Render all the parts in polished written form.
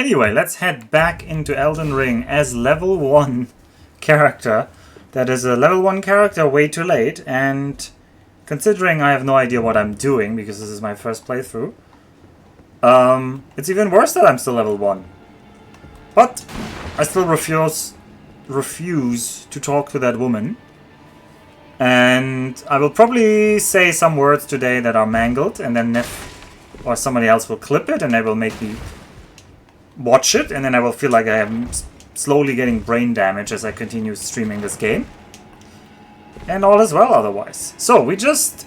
Anyway, let's head back into Elden Ring as level 1 character. That is a level 1 character way too late, and considering I have no idea what I'm doing because this is my first playthrough, it's even worse that I'm still level 1. But I still refuse to talk to that woman. And I will probably say some words today that are mangled, and then Neff or somebody else will clip it and they will make me watch it, and then I will feel like I am slowly getting brain damage as I continue streaming this game. And all is well otherwise. So we just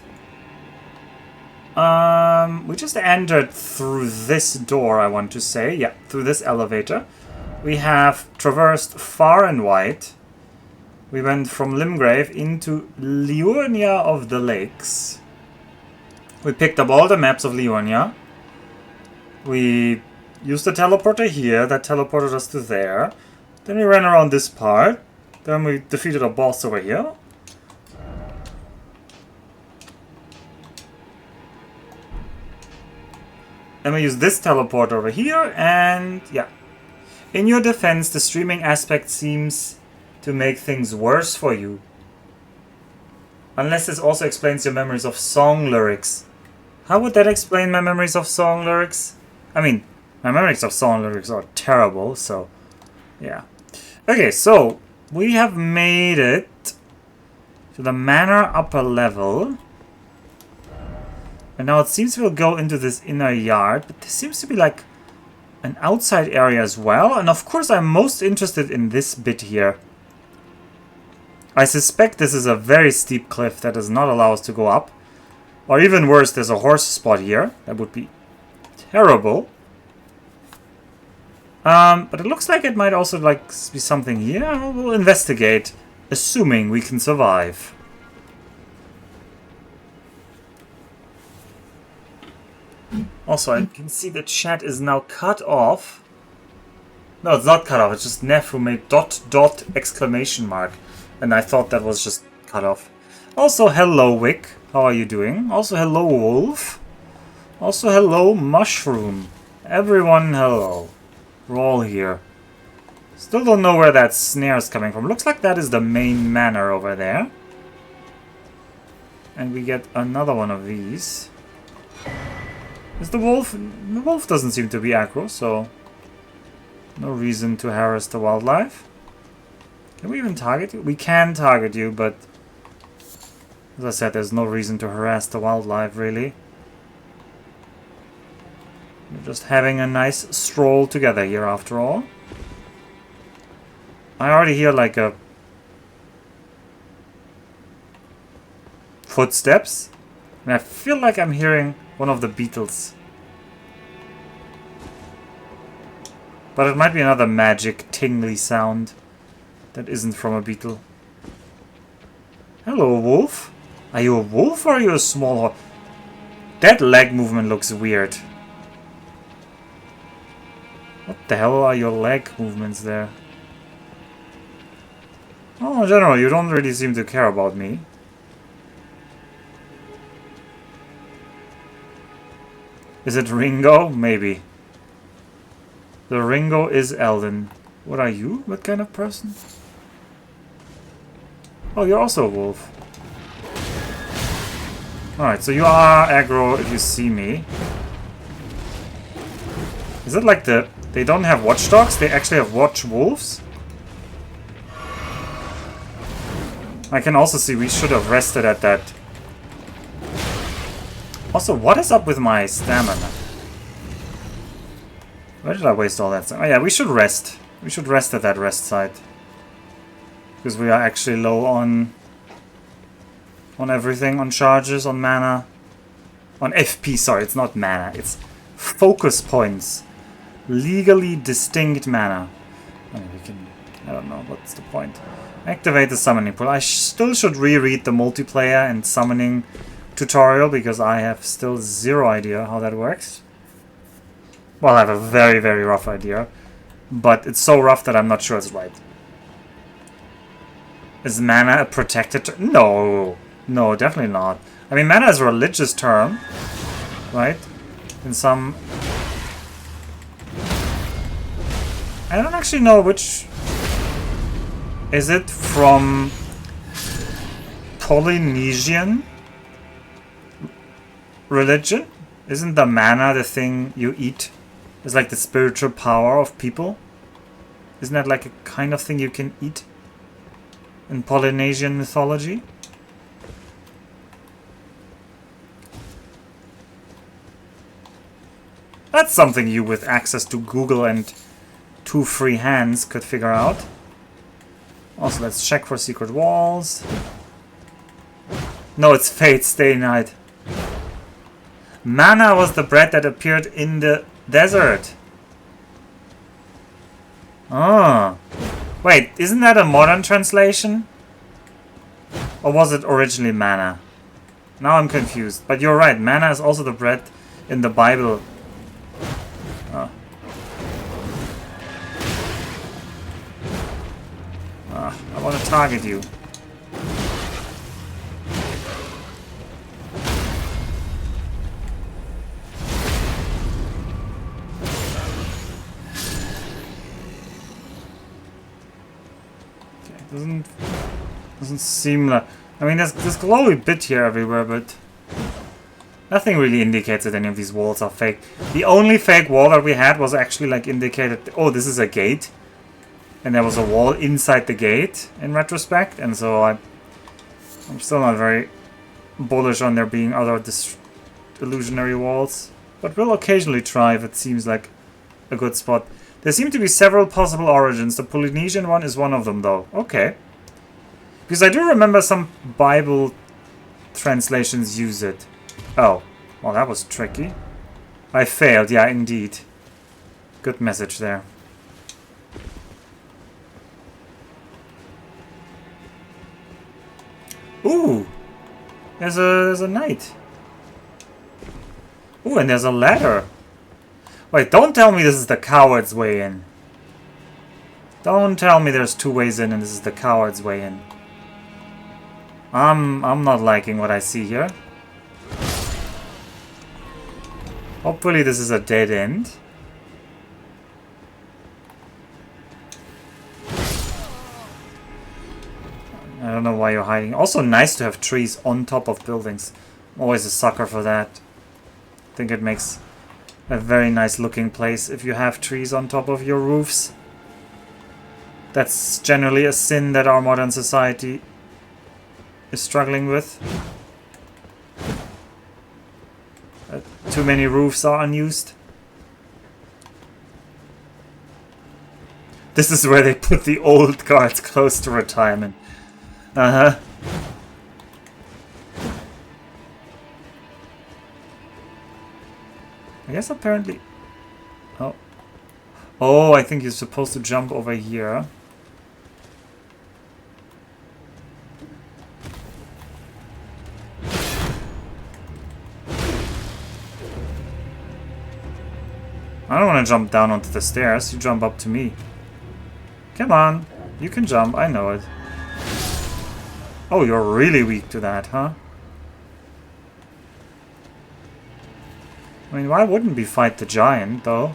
entered through this door, I want to say. Yeah, through this elevator. We have traversed far and wide. We went from Limgrave into Liurnia of the Lakes. We picked up all the maps of Liurnia. We used the teleporter here. That teleported us to there. Then we ran around this part. Then we defeated a boss over here. Then we used this teleporter over here. And yeah. In your defense, the streaming aspect seems to make things worse for you. Unless this also explains your memories of song lyrics. How would that explain my memories of song lyrics? I mean, my memories of song lyrics are terrible, so yeah. Okay, so we have made it to the Manor upper level. And now it seems we'll go into this inner yard, but there seems to be like an outside area as well. And of course I'm most interested in this bit here. I suspect this is a very steep cliff that does not allow us to go up. Or even worse, there's a horse spot here. That would be terrible. But it looks like it might also like be something here. We'll investigate, assuming we can survive. Also, I can see the chat is now cut off. No, it's not cut off. It's just Neff who made ... exclamation mark. And I thought that was just cut off. Also, hello, Wick. How are you doing? Also, hello, Wolf. Also, hello, Mushroom. Everyone, hello. We're all here. Still don't know where that snare is coming from. Looks like that is the main manor over there. And we get another one of these. Is the wolf... The wolf doesn't seem to be aggro, so... no reason to harass the wildlife. Can we even target you? We can target you, but... as I said, there's no reason to harass the wildlife, really. We're just having a nice stroll together here, after all. I already hear, like, a... footsteps. And I feel like I'm hearing one of the beetles. But it might be another magic, tingly sound that isn't from a beetle. Hello, wolf. Are you a wolf or are you a small horse? That leg movement looks weird. What the hell are your leg movements there? Oh, in general, you don't really seem to care about me. Is it Ringo? Maybe. The Ringo is Elden. What are you? What kind of person? Oh, you're also a wolf. Alright, so you are aggro if you see me. Is it like the... they don't have watchdogs? They actually have watch wolves? I can also see we should have rested at that. Also, what is up with my stamina? Where did I waste all that stamina? Oh yeah, we should rest. We should rest at that rest site. Because we are actually low on everything. On charges, on mana. On FP, sorry, it's not mana. It's focus points. Legally distinct mana. I mean, we can... I don't know, what's the point? Activate the summoning pool. I still should reread the multiplayer and summoning tutorial because I have still zero idea how that works. Well, I have a very, very rough idea. But it's so rough that I'm not sure it's right. Is mana a protected term? No. No, definitely not. I mean, mana is a religious term. Right? In some I don't actually know which... Is it from Polynesian religion? Isn't the mana the thing you eat? It's like the spiritual power of people? Isn't that like a kind of thing you can eat in Polynesian mythology? That's something you with access to Google and 2 free hands could figure out. Also, let's check for secret walls. No, it's Fate Stay Night. Mana was the bread that appeared in the desert. Oh. Wait, isn't that a modern translation? Or was it originally manna? Now I'm confused. But you're right, manna is also the bread in the Bible. Oh. I want to target you. Okay, doesn't seem like... I mean, there's glowy bit here everywhere, but nothing really indicates that any of these walls are fake. The only fake wall that we had was actually like indicated, oh, this is a gate. And there was a wall inside the gate in retrospect, and so I'm still not very bullish on there being other illusionary walls. But we'll occasionally try if it seems like a good spot. There seem to be several possible origins. The Polynesian one is one of them, though. Okay. Because I do remember some Bible translations use it. Oh, well, that was tricky. I failed, yeah, indeed. Good message there. Ooh! There's a knight. Ooh, and there's a ladder. Wait, don't tell me this is the coward's way in. Don't tell me there's 2 ways in and this is the coward's way in. I'm not liking what I see here. Hopefully this is a dead end. I don't know why you're hiding. Also nice to have trees on top of buildings. I'm always a sucker for that. I think it makes a very nice looking place if you have trees on top of your roofs. That's generally a sin that our modern society is struggling with. Too many roofs are unused. This is where they put the old guards close to retirement. Uh-huh. I guess apparently... Oh. Oh, I think you're supposed to jump over here. I don't want to jump down onto the stairs. You jump up to me. Come on. You can jump. I know it. Oh, you're really weak to that, huh? I mean, why wouldn't we fight the giant, though?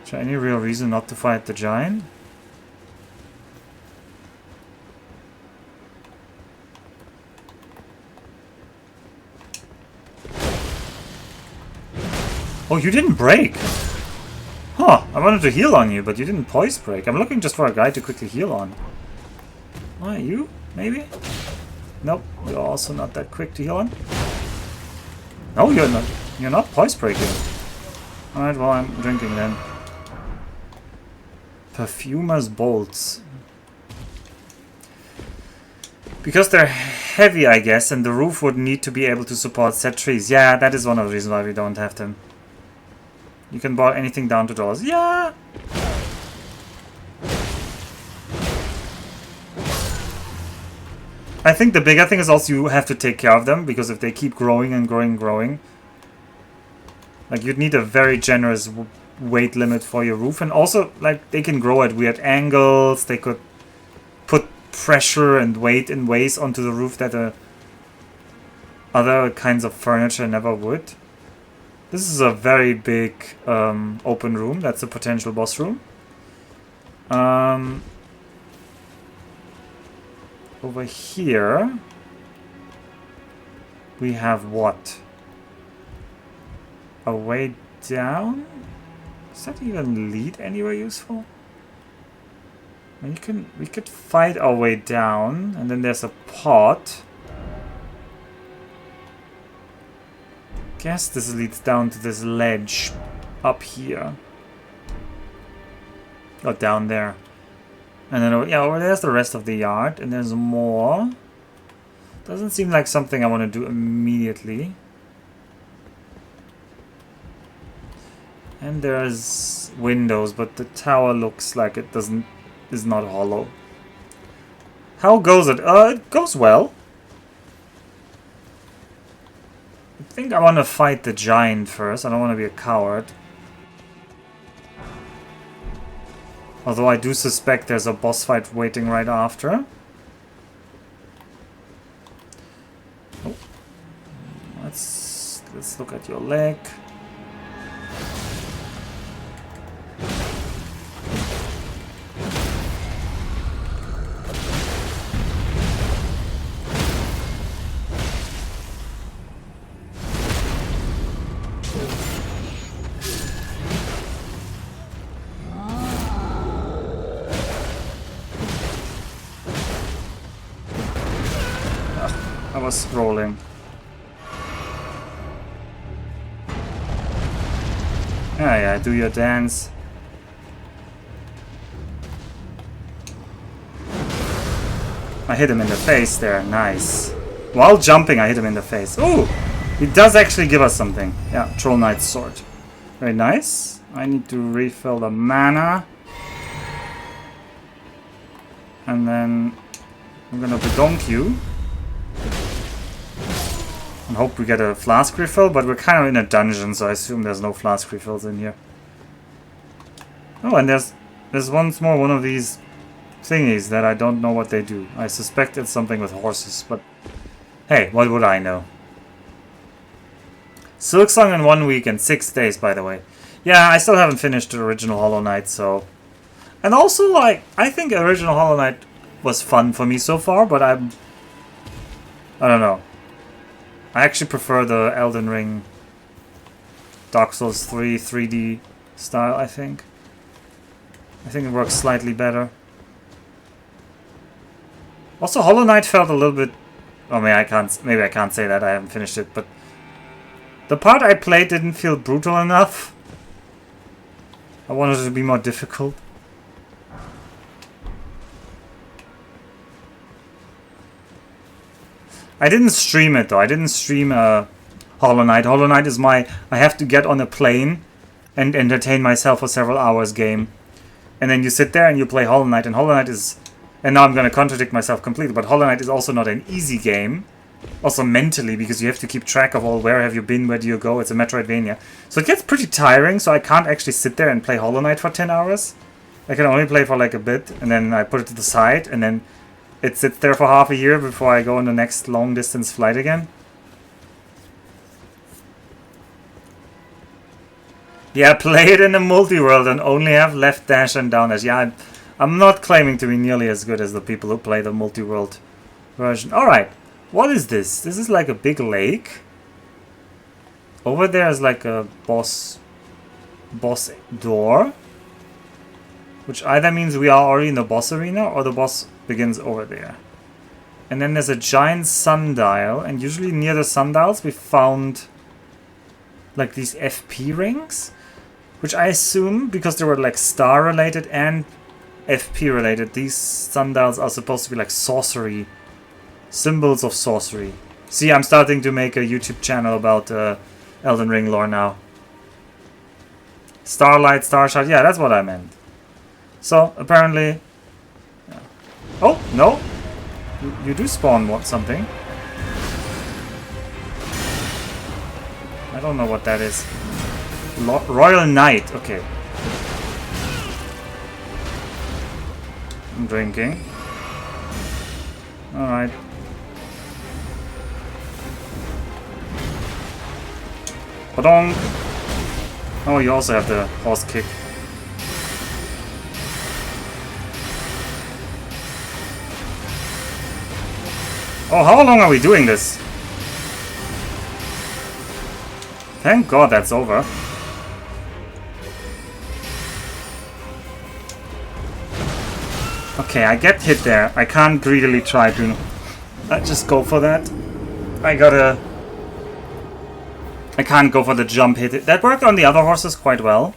Is there any real reason not to fight the giant? Oh, you didn't break! Huh, I wanted to heal on you, but you didn't poise break. I'm looking just for a guy to quickly heal on. Why, you? Maybe? Nope, you're also not that quick to heal on. No, you're not. You're not poise breaking. Alright, well, I'm drinking then. Perfumer's bolts. Because they're heavy, I guess, and the roof would need to be able to support set trees. Yeah, that is one of the reasons why we don't have them. You can boil anything down to dollars. Yeah! I think the bigger thing is also you have to take care of them, because if they keep growing and growing and growing, like, you'd need a very generous weight limit for your roof. And also, like, they can grow at weird angles. They could put pressure and weight in ways onto the roof that other kinds of furniture never would. This is a very big open room. That's a potential boss room. Over here we have what? A way down? Does that even lead anywhere useful? We could fight our way down, and then there's a pot. Guess this leads down to this ledge up here. Oh, down there. And then, yeah, over there's the rest of the yard, and there's more. Doesn't seem like something I want to do immediately. And there's windows, but the tower looks like it is not hollow. How goes it? It goes well. I think I want to fight the giant first. I don't want to be a coward. Although I do suspect there's a boss fight waiting right after. Oh. Let's look at your leg. I was scrolling. Yeah, do your dance. I hit him in the face there, nice. While jumping, I hit him in the face. Ooh! He does actually give us something. Yeah, Troll Knight's sword. Very nice. I need to refill the mana. And then I'm gonna bedonk you. And hope we get a flask refill, but we're kind of in a dungeon, so I assume there's no flask refills in here. Oh, and there's once more one of these thingies that I don't know what they do. I suspect it's something with horses, but hey, what would I know? Silksong in 1 week and 6 days, by the way. Yeah, I still haven't finished the original Hollow Knight, so... And also, like, I think original Hollow Knight was fun for me so far, but I don't know. I actually prefer the Elden Ring Dark Souls 3 3D style, I think. I think it works slightly better. Also, Hollow Knight felt a little bit... Oh, maybe I can't say that, I haven't finished it, but... The part I played didn't feel brutal enough. I wanted it to be more difficult. I didn't stream it though. I didn't stream Hollow Knight. Hollow Knight is my... I have to get on a plane and entertain myself for several hours game. And then you sit there and you play Hollow Knight. And Hollow Knight is... And now I'm going to contradict myself completely. But Hollow Knight is also not an easy game. Also mentally, because you have to keep track of all where have you been, where do you go. It's a Metroidvania. So it gets pretty tiring. So I can't actually sit there and play Hollow Knight for 10 hours. I can only play for like a bit. And then I put it to the side. And then... It sits there for half a year before I go on the next long distance flight again. Yeah, play it in the multi-world and only have left dash and down dash. Yeah, I'm not claiming to be nearly as good as the people who play the multi-world version. Alright, what is this? This is like a big lake. Over there is like a boss door. Which either means we are already in the boss arena or the boss begins over there. And then there's a giant sundial, and usually near the sundials we found like these FP rings, which I assume, because they were like star related and FP related, these sundials are supposed to be like sorcery, symbols of sorcery. See, I'm starting to make a YouTube channel about Elden Ring lore now. Starlight, Starshot, yeah, that's what I meant. So, apparently... Yeah. Oh, no! You do spawn something. I don't know what that is. Royal Knight, okay. I'm drinking. Alright. Badong! Oh, you also have the horse kick. Oh, how long are we doing this? Thank God that's over. Okay, I get hit there. I can't greedily try to just go for that. I can't go for the jump hit. That worked on the other horses quite well.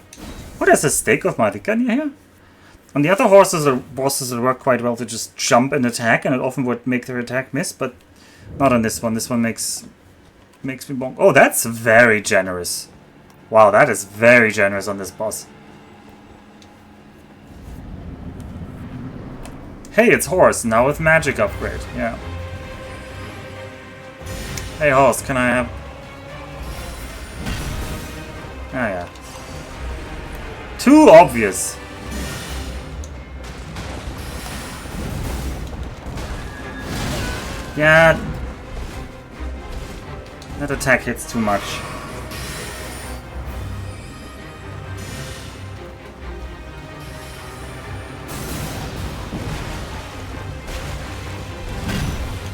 What is a stake of Marikanya here? On the other horses or bosses, it worked quite well to just jump and attack, and it often would make their attack miss, but not on this one. This one makes me bonk. Oh, that's very generous. Wow, that is very generous on this boss. Hey, it's horse, now with magic upgrade. Yeah. Hey, horse, can I have... Ah, yeah. Too obvious. Yeah. That attack hits too much.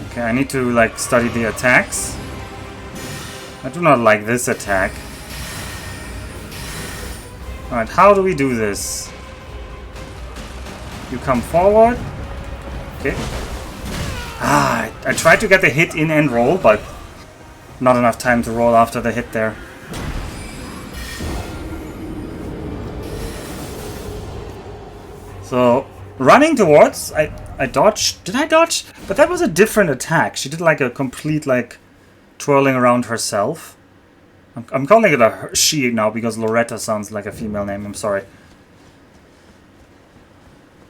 Okay, I need to, like, study the attacks. I do not like this attack. Alright, how do we do this? You come forward. Okay. Ah, I tried to get the hit in and roll, but not enough time to roll after the hit there. So, running towards, I dodged. Did I dodge? But that was a different attack. She did like a complete, like, twirling around herself. I'm calling it a she now because Loretta sounds like a female name. I'm sorry.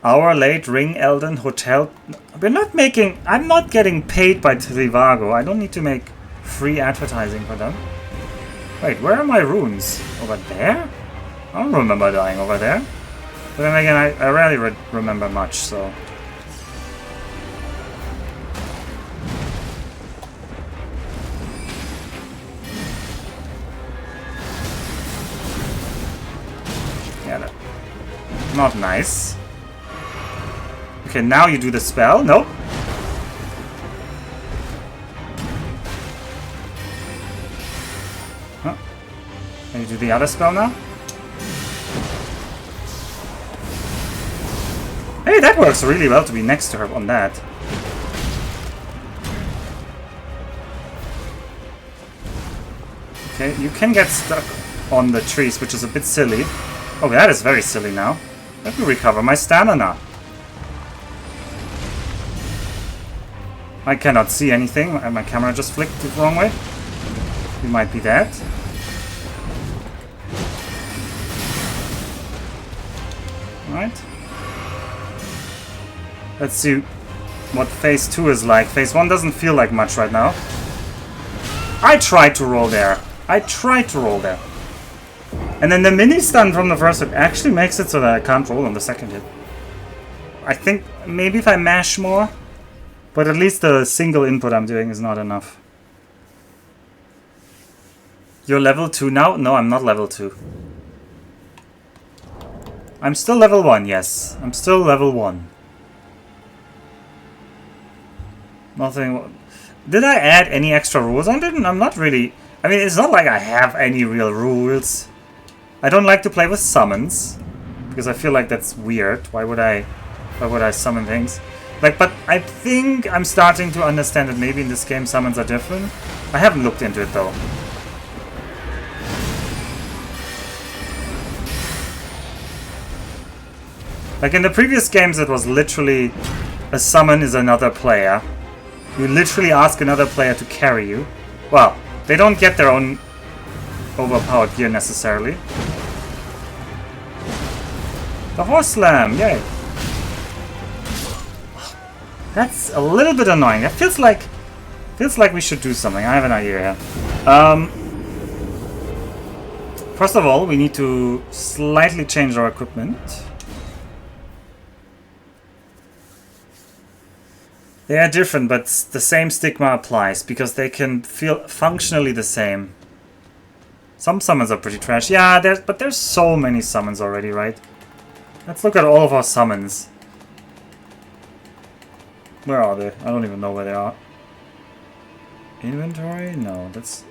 Hour late, ring, Elden, hotel. I'm not getting paid by Trivago. I don't need to make free advertising for them. Wait, where are my runes? Over there? I don't remember dying over there. But then again, I rarely remember much, so... Yeah, not nice. Okay, now you do the spell. Nope. Huh. Can you do the other spell now? Hey, that works really well to be next to her on that. Okay, you can get stuck on the trees, which is a bit silly. Oh, that is very silly now. Let me recover my stamina. I cannot see anything. My camera just flicked the wrong way. You might be dead. Alright. Let's see what phase 2 is like. Phase 1 doesn't feel like much right now. I tried to roll there. And then the mini stun from the first hit actually makes it so that I can't roll on the second hit. I think maybe if I mash more, but at least the single input I'm doing is not enough. You're level 2 now? No, I'm not level 2. I'm still level 1, yes. I'm still level 1. Nothing... Did I add any extra rules? I didn't. I'm not really... I mean, it's not like I have any real rules. I don't like to play with summons, because I feel like that's weird. Why would I summon things? Like, but I think I'm starting to understand that maybe in this game summons are different. I haven't looked into it though. Like in the previous games, it was literally a summon is another player. You literally ask another player to carry you. Well, they don't get their own overpowered gear necessarily. The horse slam, yay! That's a little bit annoying. It feels like we should do something. I have an idea here. First of all, we need to slightly change our equipment. They are different, but the same stigma applies because they can feel functionally the same. Some summons are pretty trash. Yeah, but there's so many summons already, right? Let's look at all of our summons. Where are they? I don't even know where they are. Inventory? No, that's...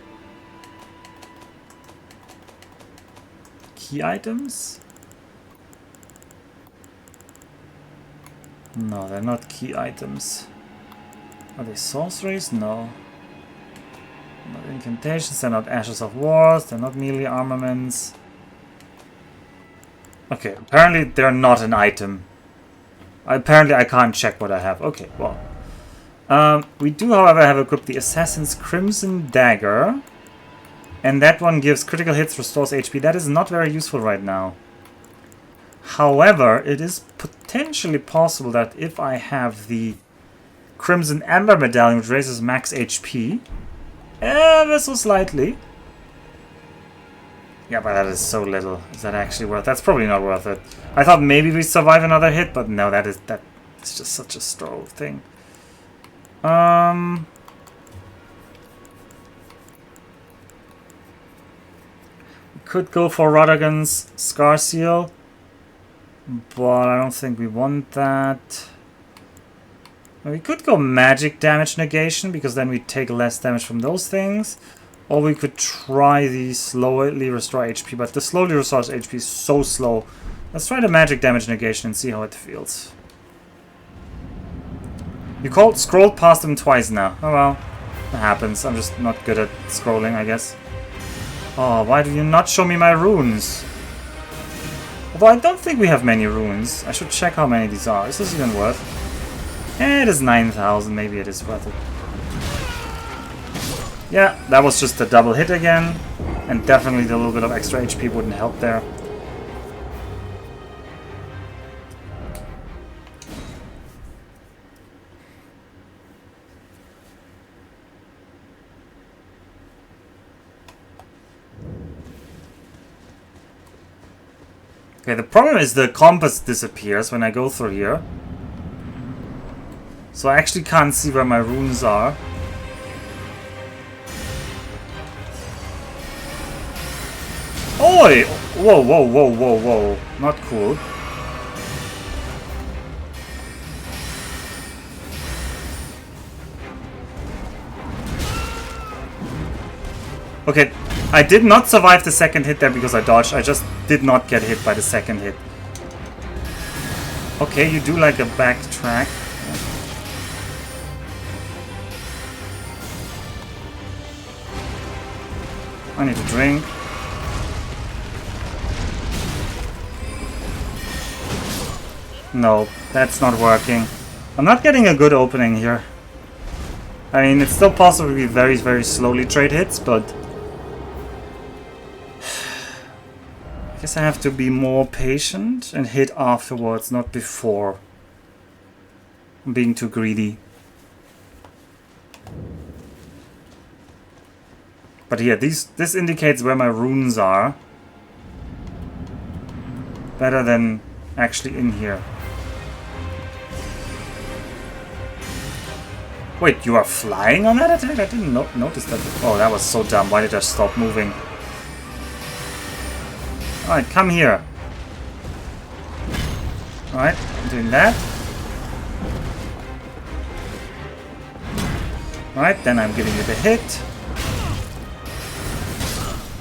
Key items? No, they're not key items. Are they sorceries? No. Not incantations, they're not ashes of wars, they're not melee armaments. Okay, apparently they're not an item. Apparently I can't check what I have. Okay, well. We do, however, have equipped the Assassin's Crimson Dagger. And that one gives critical hits, restores HP. That is not very useful right now. However, it is potentially possible that if I have the Crimson Amber Medallion, which raises max HP, ever so slightly. Yeah, but that is so little. Is that actually worth it? That's probably not worth it. I thought maybe we survive another hit, but no, that's just such a slow thing. We could go for Radagon's Scar Seal, but I don't think we want that. We could go magic damage negation, because then we take less damage from those things. Or we could try the slowly restore HP, but the slowly restores HP is so slow. Let's try the magic damage negation and see how it feels. You scrolled past them twice now. Oh well, that happens. I'm just not good at scrolling, I guess. Oh, why do you not show me my runes? Although I don't think we have many runes. I should check how many these are. Is this even worth? It is 9,000. Maybe it is worth it. Yeah, that was just a double hit again. And definitely the little bit of extra HP wouldn't help there. Okay, the problem is the compass disappears when I go through here. So I actually can't see where my runes are. Oi! Whoa, whoa, whoa, whoa, whoa. Not cool. Okay, I did not survive the second hit there because I dodged. I just did not get hit by the second hit. Okay, you do like a backtrack. I need a drink. No, that's not working. I'm not getting a good opening here. I mean, it's still possible we very, very slowly trade hits, but... I guess I have to be more patient and hit afterwards, not before. I'm being too greedy. But yeah, this indicates where my runes are. Better than actually in here. Wait, you are flying on that attack? I didn't notice that. Oh, that was so dumb. Why did I stop moving? Alright, come here. Alright, I'm doing that. Alright, then I'm giving you the hit.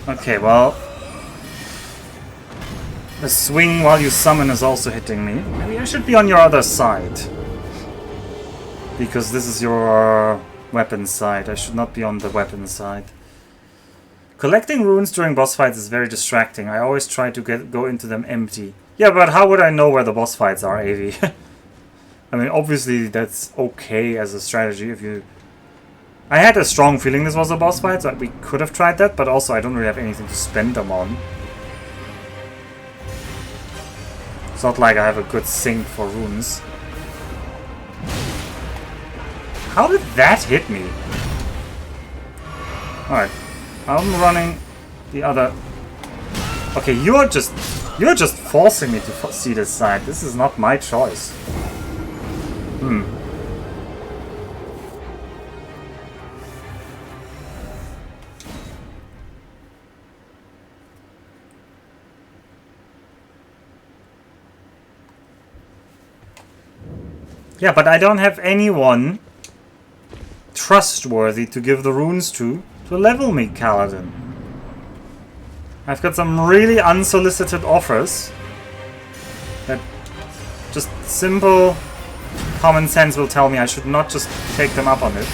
Okay, well... the swing while you summon is also hitting me. Maybe I should be on your other side. Because this is your weapon side. I should not be on the weapon side. Collecting runes during boss fights is very distracting. I always try to go into them empty. Yeah, but how would I know where the boss fights are, Avi? I mean, obviously that's okay as a strategy if you... I had a strong feeling this was a boss fight, so we could have tried that, but also I don't really have anything to spend them on. It's not like I have a good sink for runes. How did that hit me? Alright. I'm running the other... Okay, you're just forcing me to see this side. This is not my choice. Yeah, but I don't have anyone trustworthy to give the runes to level me, Kaladin. I've got some really unsolicited offers that just simple common sense will tell me I should not just take them up on it.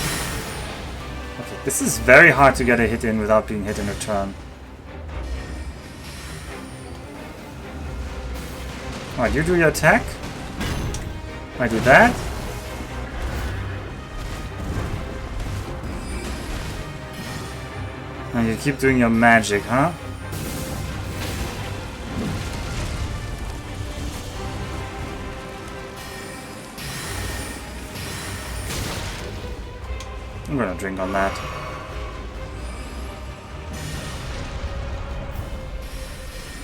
Okay, this is very hard to get a hit in without being hit in a turn. Alright, you do your attack. I do that. And you keep doing your magic, huh? I'm gonna drink on that.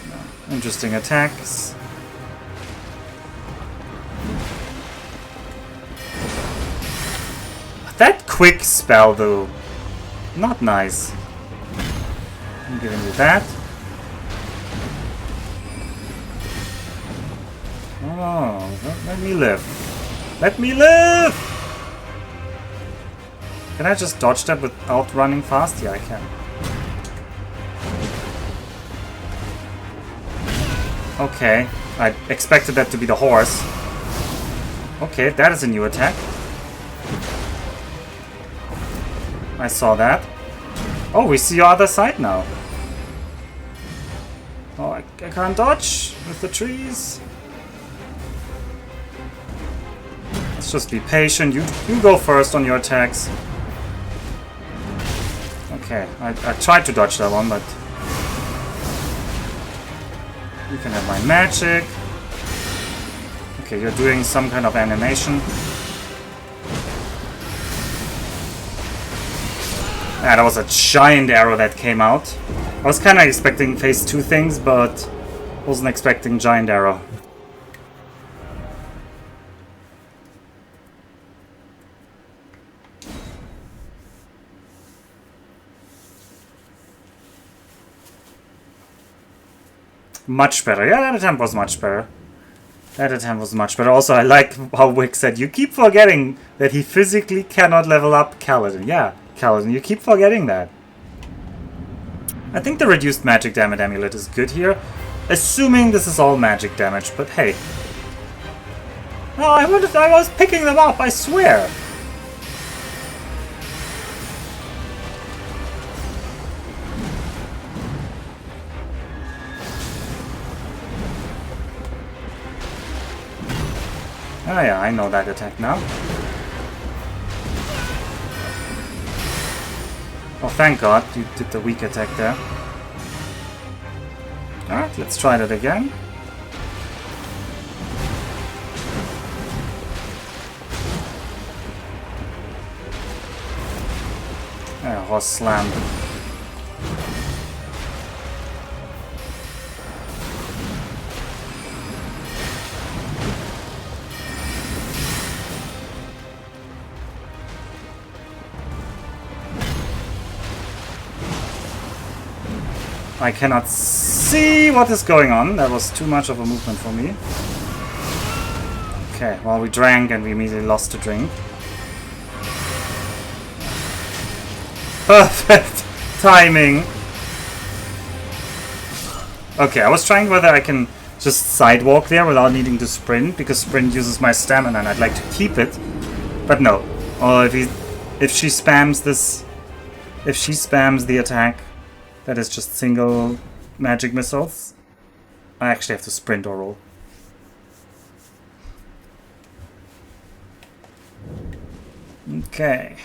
No. Interesting attacks. That quick spell, though, not nice. I'm giving you that. Oh, let me live. Let me live! Can I just dodge that without running fast? Yeah, I can. Okay, I expected that to be the horse. Okay, that is a new attack. I saw that. Oh, we see your other side now. Oh, I can't dodge with the trees. Let's just be patient. You go first on your attacks. Okay, I tried to dodge that one, but you can have my magic. Okay, you're doing some kind of animation. Ah, that was a giant arrow that came out. I was kind of expecting phase 2 things, but wasn't expecting giant arrow. Much better. Yeah, that attempt was much better. That attempt was much better. Also, I like how Wick said, you keep forgetting that he physically cannot level up Kaladin. Yeah, Kaladin, you keep forgetting that. I think the reduced magic damage amulet is good here. Assuming this is all magic damage, but hey. Oh, I was picking them up, I swear. Oh yeah, I know that attack now. Oh, thank God you did the weak attack there. Alright, let's try that again. Yeah, horse slam. I cannot see what is going on. That was too much of a movement for me. Okay, well, we drank and we immediately lost the drink. Perfect timing. Okay, I was trying whether I can just sidewalk there without needing to sprint, because sprint uses my stamina and I'd like to keep it. But no. Or if she spams this, if she spams the attack, that is just single magic missiles, I actually have to sprint or roll. Okay.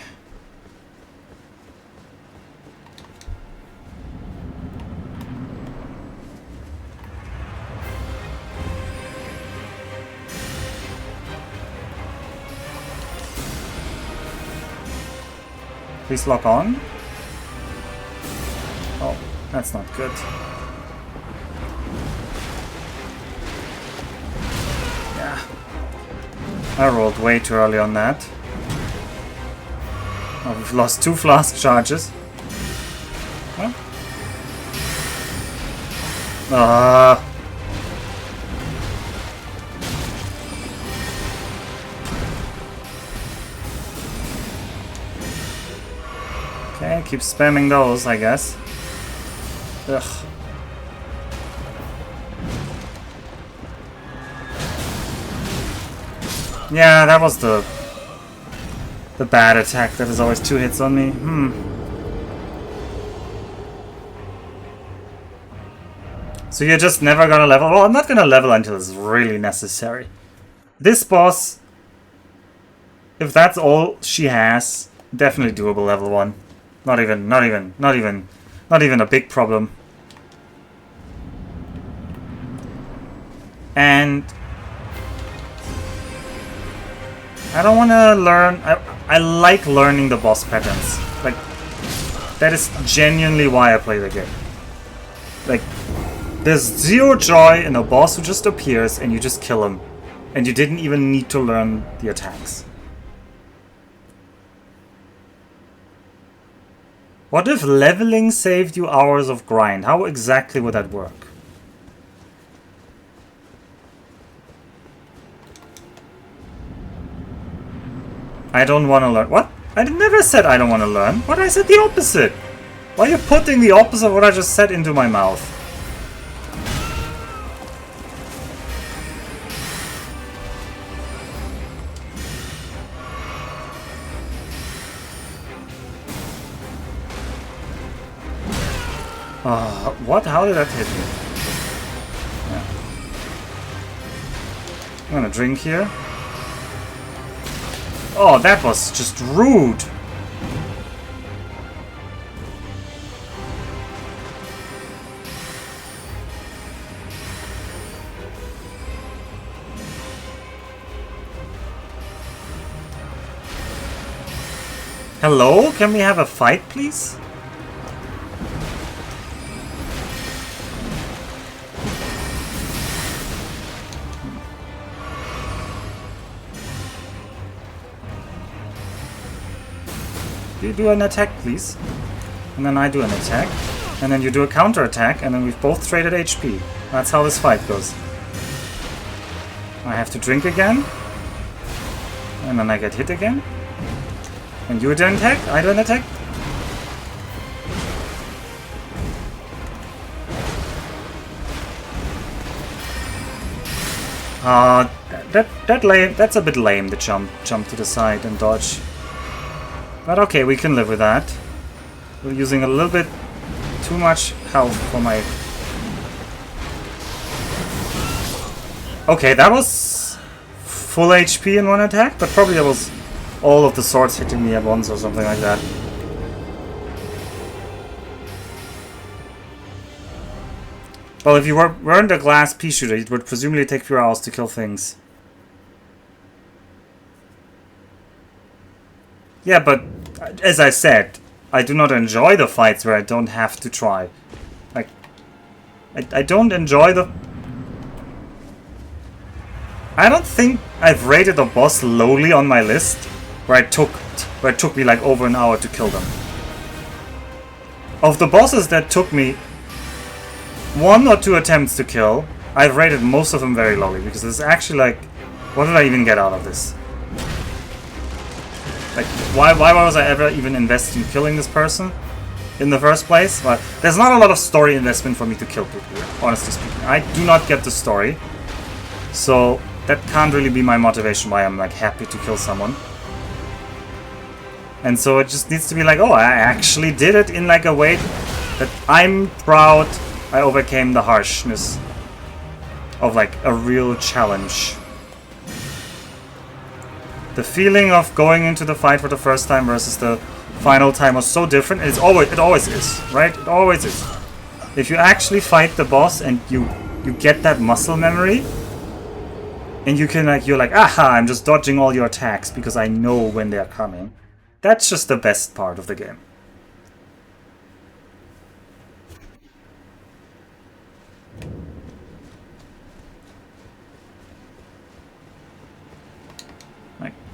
Please lock on. Oh, that's not good. Yeah. I rolled way too early on that. Oh, we've lost 2 flask charges. Huh? Okay, keep spamming those, I guess. Ugh. Yeah, that was the bad attack. That is always 2 hits on me. So you're just never gonna level? Well, I'm not gonna level until it's really necessary. This boss, if that's all she has, definitely doable level 1. Not even a big problem. And I don't want to learn. I like learning the boss patterns. Like, that is genuinely why I play the game. Like, there's zero joy in a boss who just appears and you just kill him. And you didn't even need to learn the attacks. What if leveling saved you hours of grind? How exactly would that work? I don't want to learn. What? I never said I don't want to learn. What? I said the opposite. Why are you putting the opposite of what I just said into my mouth? What? How did that hit me? Yeah. I'm gonna drink here. Oh, that was just rude. Hello? Can we have a fight, please? You do an attack, please. And then I do an attack. And then you do a counter attack, and then we've both traded HP. That's how this fight goes. I have to drink again. And then I get hit again. And you do an attack, I do an attack. That's a bit lame, the jump to the side and dodge. But okay, we can live with that. We're using a little bit too much health for my... Okay, that was full HP in one attack, but probably that was all of the swords hitting me at once or something like that. Well, if you weren't a glass pea shooter, it would presumably take few hours to kill things. Yeah, but as I said, I do not enjoy the fights where I don't have to try. Like, I don't enjoy the... I don't think I've rated a boss lowly on my list where it took me like over an hour to kill them. Of the bosses that took me 1 or 2 attempts to kill, I've rated most of them very lowly because it's actually like, what did I even get out of this? Like, why was I ever even invest in killing this person in the first place? Well, there's not a lot of story investment for me to kill people here, honestly speaking. I do not get the story, so that can't really be my motivation why I'm like happy to kill someone. And so it just needs to be like, oh, I actually did it in like a way that I'm proud I overcame the harshness of like a real challenge. The feeling of going into the fight for the first time versus the final time was so different. And it always is, right? It always is. If you actually fight the boss and you get that muscle memory, and you can like, you're like, aha, I'm just dodging all your attacks because I know when they're coming. That's just the best part of the game.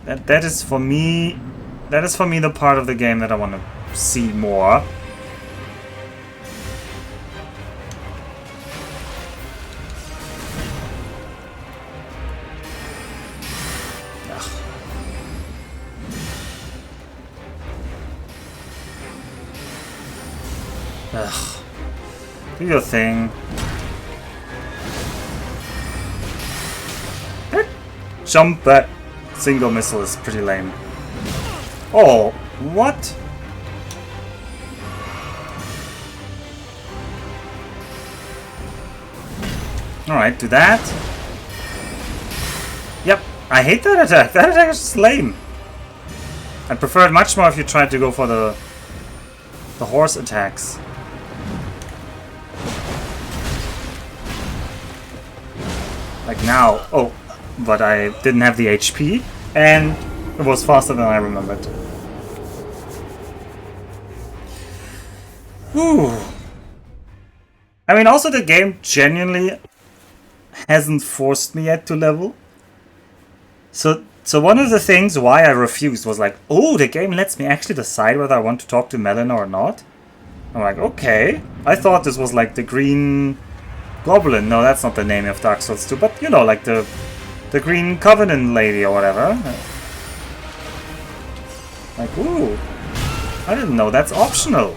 That is for me the part of the game that I want to see more. Ugh. Do your thing. Jump that single missile is pretty lame. Oh, what? Alright, do that. Yep, I hate that attack. That attack is just lame. I'd prefer it much more if you tried to go for the horse attacks. Like now. Oh, but I didn't have the HP, and it was faster than I remembered. Whew. I mean, also the game genuinely hasn't forced me yet to level. So one of the things why I refused was like, oh, the game lets me actually decide whether I want to talk to Melina or not. I'm like, okay. I thought this was like the green goblin. No, that's not the name of Dark Souls 2, but you know, like the green covenant lady or whatever. Like, ooh. I didn't know that's optional.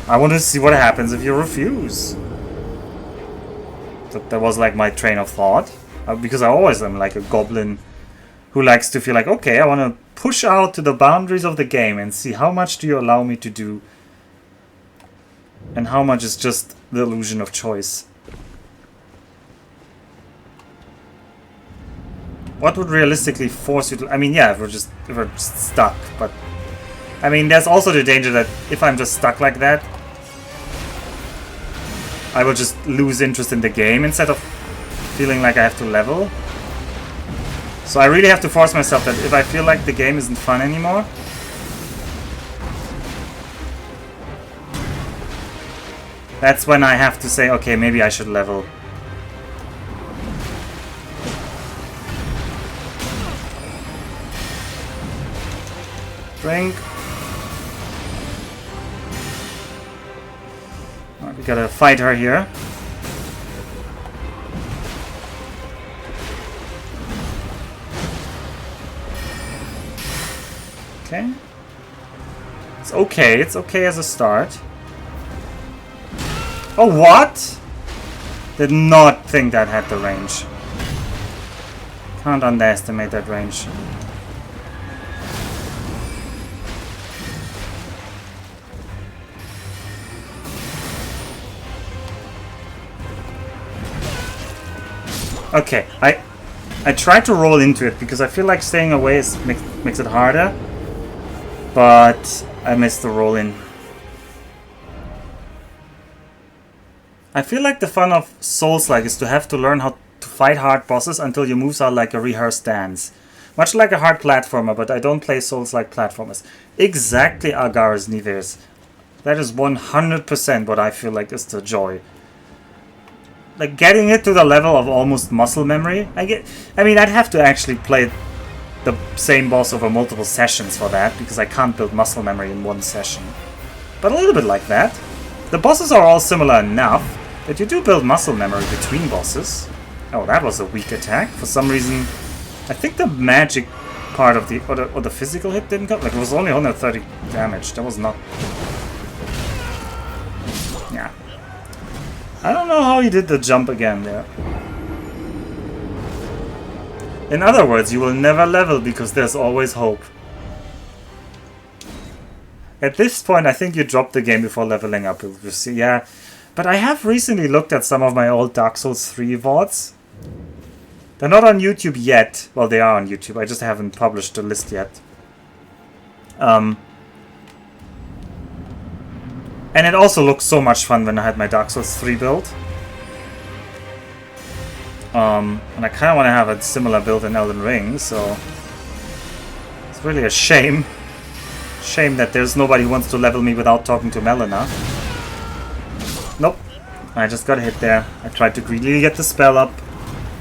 I want to see what happens if you refuse. That was like my train of thought. Because I always am like a goblin who likes to feel like, okay, I want to push out to the boundaries of the game and see how much do you allow me to do and how much is just the illusion of choice. What would realistically force you to... I mean, yeah, if we're just stuck, but... I mean, there's also the danger that if I'm just stuck like that, I will just lose interest in the game instead of feeling like I have to level. So I really have to force myself that if I feel like the game isn't fun anymore, that's when I have to say, okay, maybe I should level. Drink. Alright, we gotta fight her here. Okay. It's okay as a start. Oh, what? Did not think that had the range. Can't underestimate that range. Okay, I tried to roll into it because I feel like staying away makes it harder. But I missed the roll in. I feel like the fun of Souls-like is to have to learn how to fight hard bosses until your moves are like a rehearsed dance. Much like a hard platformer, but I don't play Souls-like platformers. Exactly Agaris Nives. That is 100% what I feel like is the joy. Like getting it to the level of almost muscle memory. I mean, I'd have to actually play the same boss over multiple sessions for that, because I can't build muscle memory in one session. But a little bit like that. The bosses are all similar enough that you do build muscle memory between bosses. Oh, that was a weak attack. For some reason, I think the magic part of the... Or the physical hit didn't come. Like, it was only 130 damage. That was not... Yeah. I don't know how he did the jump again there. In other words, you will never level because there's always hope. At this point, I think you drop the game before leveling up. You see, yeah. But I have recently looked at some of my old Dark Souls 3 VODs. They're not on YouTube yet. Well, they are on YouTube. I just haven't published the list yet. And it also looks so much fun when I had my Dark Souls 3 build. And I kind of want to have a similar build in Elden Ring, so... It's really a shame. Shame that there's nobody who wants to level me without talking to Melina. Nope. I just got hit there. I tried to greedily get the spell up.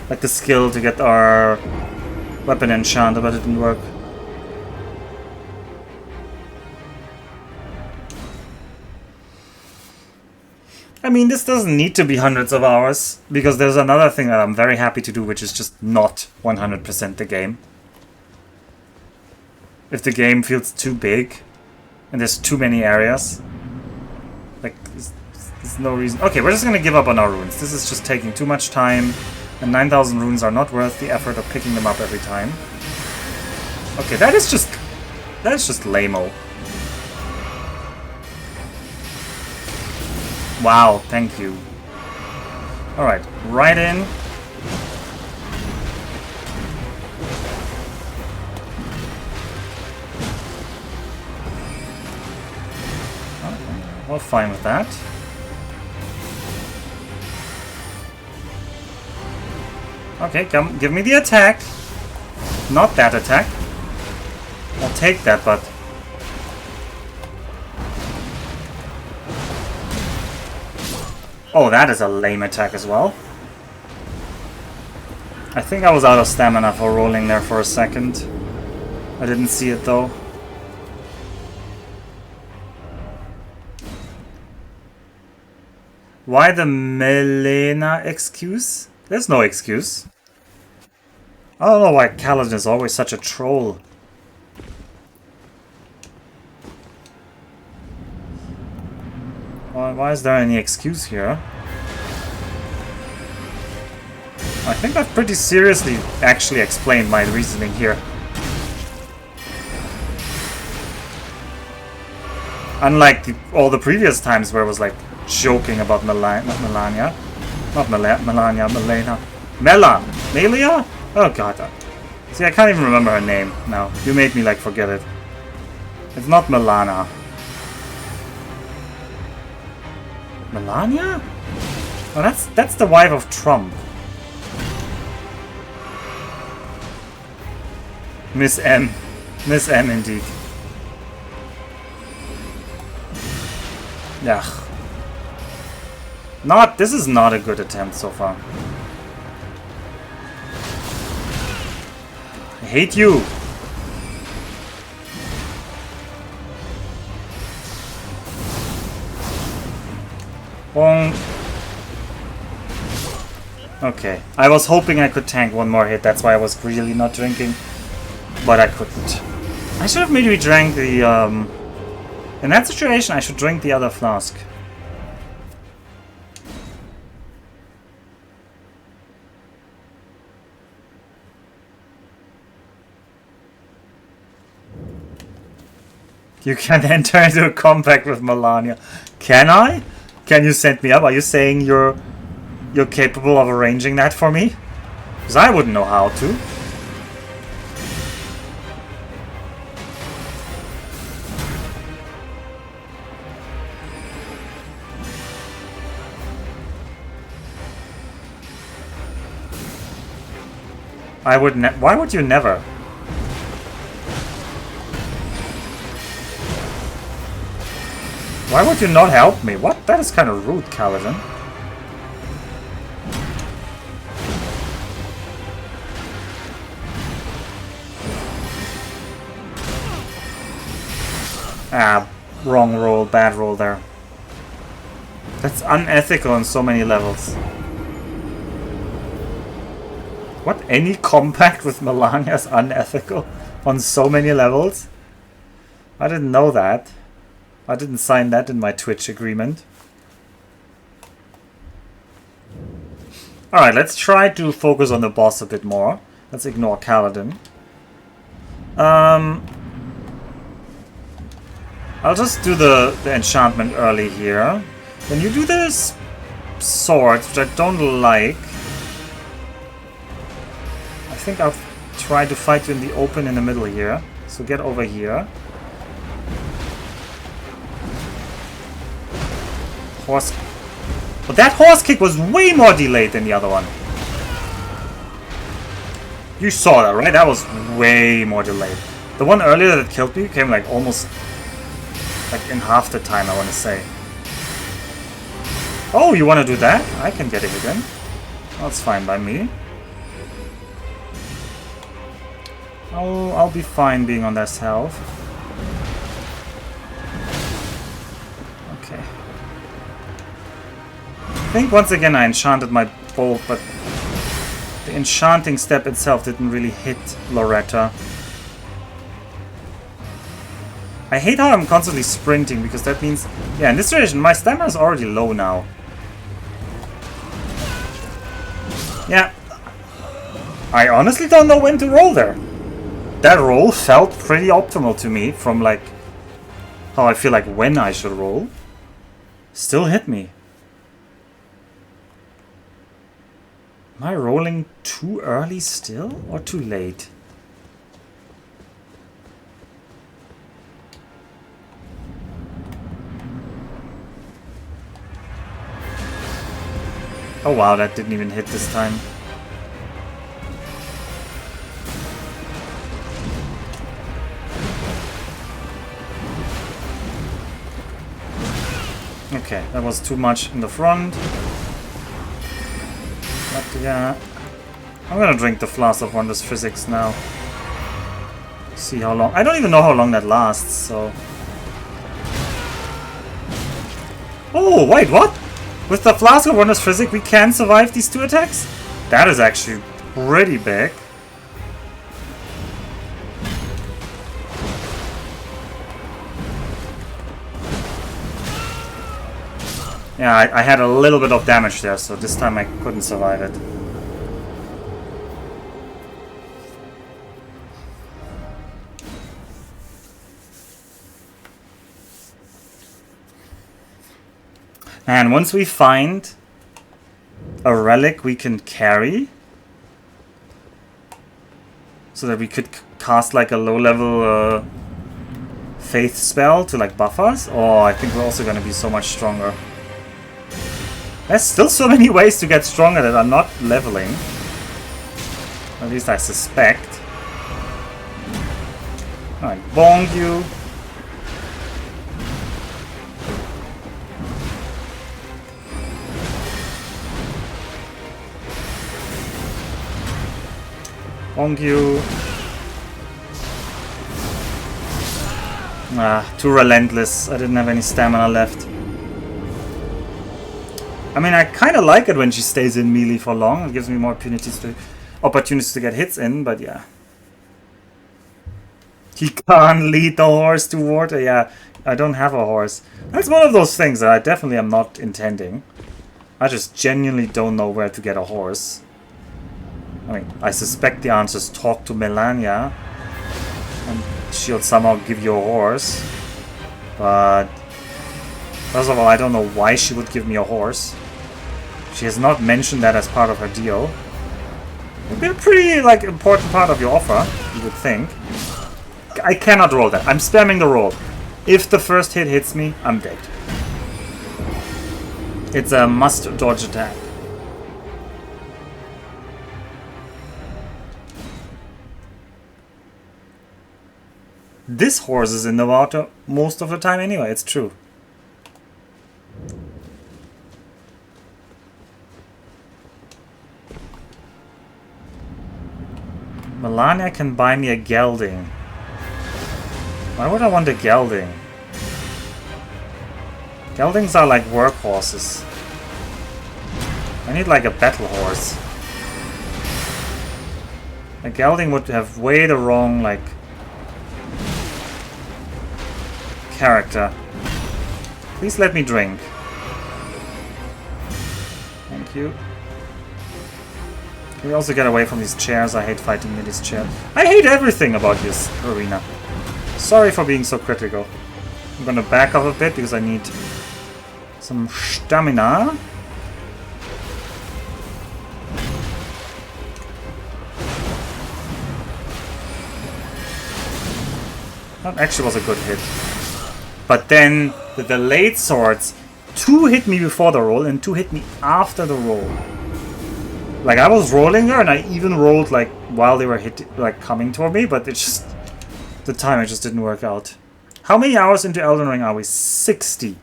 Like the skill to get our weapon enchanted, but it didn't work. I mean, this doesn't need to be hundreds of hours, because there's another thing that I'm very happy to do, which is just not 100% the game. If the game feels too big, and there's too many areas, There's no reason. Okay, we're just gonna give up on our runes. This is just taking too much time, and 9,000 runes are not worth the effort of picking them up every time. Okay, that is just lame-o. Wow, thank you. Alright, right in. Okay, we're fine with that. Okay, come, give me the attack. Not that attack. I'll take that, but... Oh, that is a lame attack as well. I think I was out of stamina for rolling there for a second. I didn't see it though. Why the Melena excuse? There's no excuse. I don't know why Kaladin is always such a troll. Why is there any excuse here? I think I've pretty seriously actually explained my reasoning here. Unlike all the previous times where I was like joking about Melania. Not Melania, Melena. Melia? Oh god. See, I can't even remember her name now. You made me like forget it. It's not Melana. Melania? Oh, that's the wife of Trump. Miss M. Miss M indeed. Yeah. This is not a good attempt so far. I hate you. Bonk. Okay. I was hoping I could tank one more hit, that's why I was really not drinking. But I couldn't. I should have maybe drank the, in that situation, I should drink the other flask. You can enter into a compact with Melania. Can I? Can you send me up? Are you saying you're capable of arranging that for me? Because I wouldn't know how to. I would why would you never? Why would you not help me? What? That is kind of rude, Kaladin. Ah, wrong roll, bad roll there. That's unethical on so many levels. What? Any compact with Melania is unethical on so many levels? I didn't know that. I didn't sign that in my Twitch agreement. Alright, let's try to focus on the boss a bit more. Let's ignore Kaladin. I'll just do the enchantment early here. When you do this sword, which I don't like, I think I'll try to fight you in the open in the middle here. So get over here. Horse. But that horse kick was way more delayed than the other one. You saw that, right? That was way more delayed. The one earlier that killed me came like almost like in half the time, I want to say. Oh, you want to do that? I can get it again. That's fine by me. I'll be fine being on this health. Okay. I think once again I enchanted my bolt, but the enchanting step itself didn't really hit Loretta. I hate how I'm constantly sprinting, because that means... Yeah, in this situation, my stamina is already low now. Yeah. I honestly don't know when to roll there. That roll felt pretty optimal to me, from like... how I feel like when I should roll. Still hit me. Am I rolling too early still, or too late? Oh wow, that didn't even hit this time. Okay, that was too much in the front. But yeah, I'm gonna drink the Flask of Wondrous Physics now. See how long. I don't even know how long that lasts, so. Oh, wait, what? With the Flask of Wondrous Physics, we can survive these 2 attacks? That is actually pretty big. Yeah, I had a little bit of damage there, so this time I couldn't survive it. And once we find a relic we can carry, so that we could cast like a low-level faith spell to like buff us, oh, I think we're also going to be so much stronger. There's still so many ways to get stronger that I'm not leveling. At least I suspect. Alright, bonk you. Bonk you. Ah, too relentless. I didn't have any stamina left. I mean, I kind of like it when she stays in melee for long. It gives me more opportunities to get hits in, but yeah. He can't lead the horse to water. Yeah, I don't have a horse. That's one of those things that I definitely am not intending. I just genuinely don't know where to get a horse. I mean, I suspect the answer is talk to Melania, and she'll somehow give you a horse. But first of all, I don't know why she would give me a horse. She has not mentioned that as part of her deal. It would be a pretty like important part of your offer, you would think. I cannot roll that. I'm spamming the roll. If the first hit hits me, I'm dead. It's a must dodge attack. This horse is in the water most of the time anyway, it's true. Melania can buy me a gelding. Why would I want a gelding? Geldings are like workhorses. I need like a battle horse. A gelding would have way the wrong like character. Please let me drink. Thank you. Can we also get away from these chairs? I hate fighting in these chairs. I hate everything about this arena. Sorry for being so critical. I'm gonna back up a bit because I need some stamina. That actually was a good hit. But then with the late swords, 2 hit me before the roll and 2 hit me after the roll. Like I was rolling there and I even rolled like while they were coming toward me, but it just the timing just didn't work out. How many hours into Elden Ring are we? 60.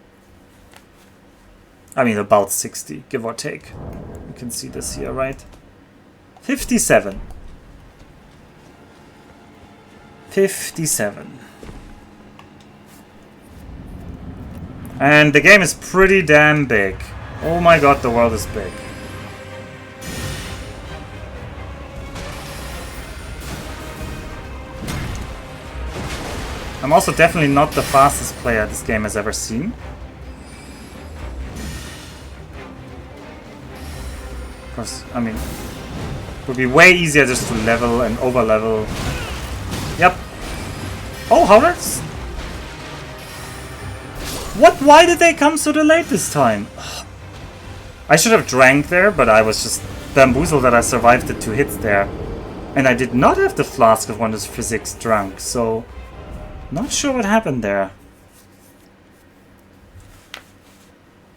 I mean about 60, give or take. You can see this here, right? 57. 57. And the game is pretty damn big. Oh my god, the world is big. I'm also definitely not the fastest player this game has ever seen. Of course, I mean, it would be way easier just to level and over level. Yep. Oh, how that's... What? Why did they come so late this time? I should have drank there, but I was just bamboozled that I survived the 2 hits there. And I did not have the Flask of Wondrous Physics drunk, so... Not sure what happened there.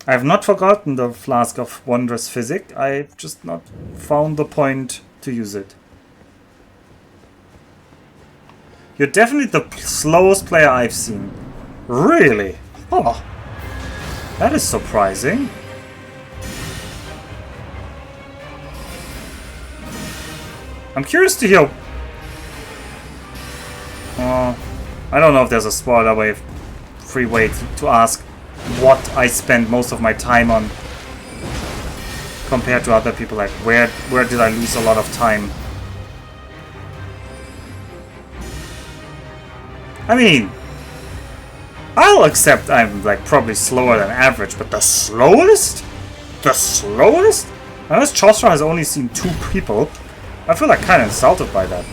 I have not forgotten the Flask of Wondrous Physics, I've just not found the point to use it. You're definitely the slowest player I've seen. Really? Oh, that is surprising. I'm curious to hear... I don't know if there's a spoiler free way to ask what I spend most of my time on compared to other people. Like, where did I lose a lot of time? I mean, I'll accept I'm like probably slower than average, but the slowest? The slowest? Unless Chosra has only seen 2 people, I feel like kind of insulted by that.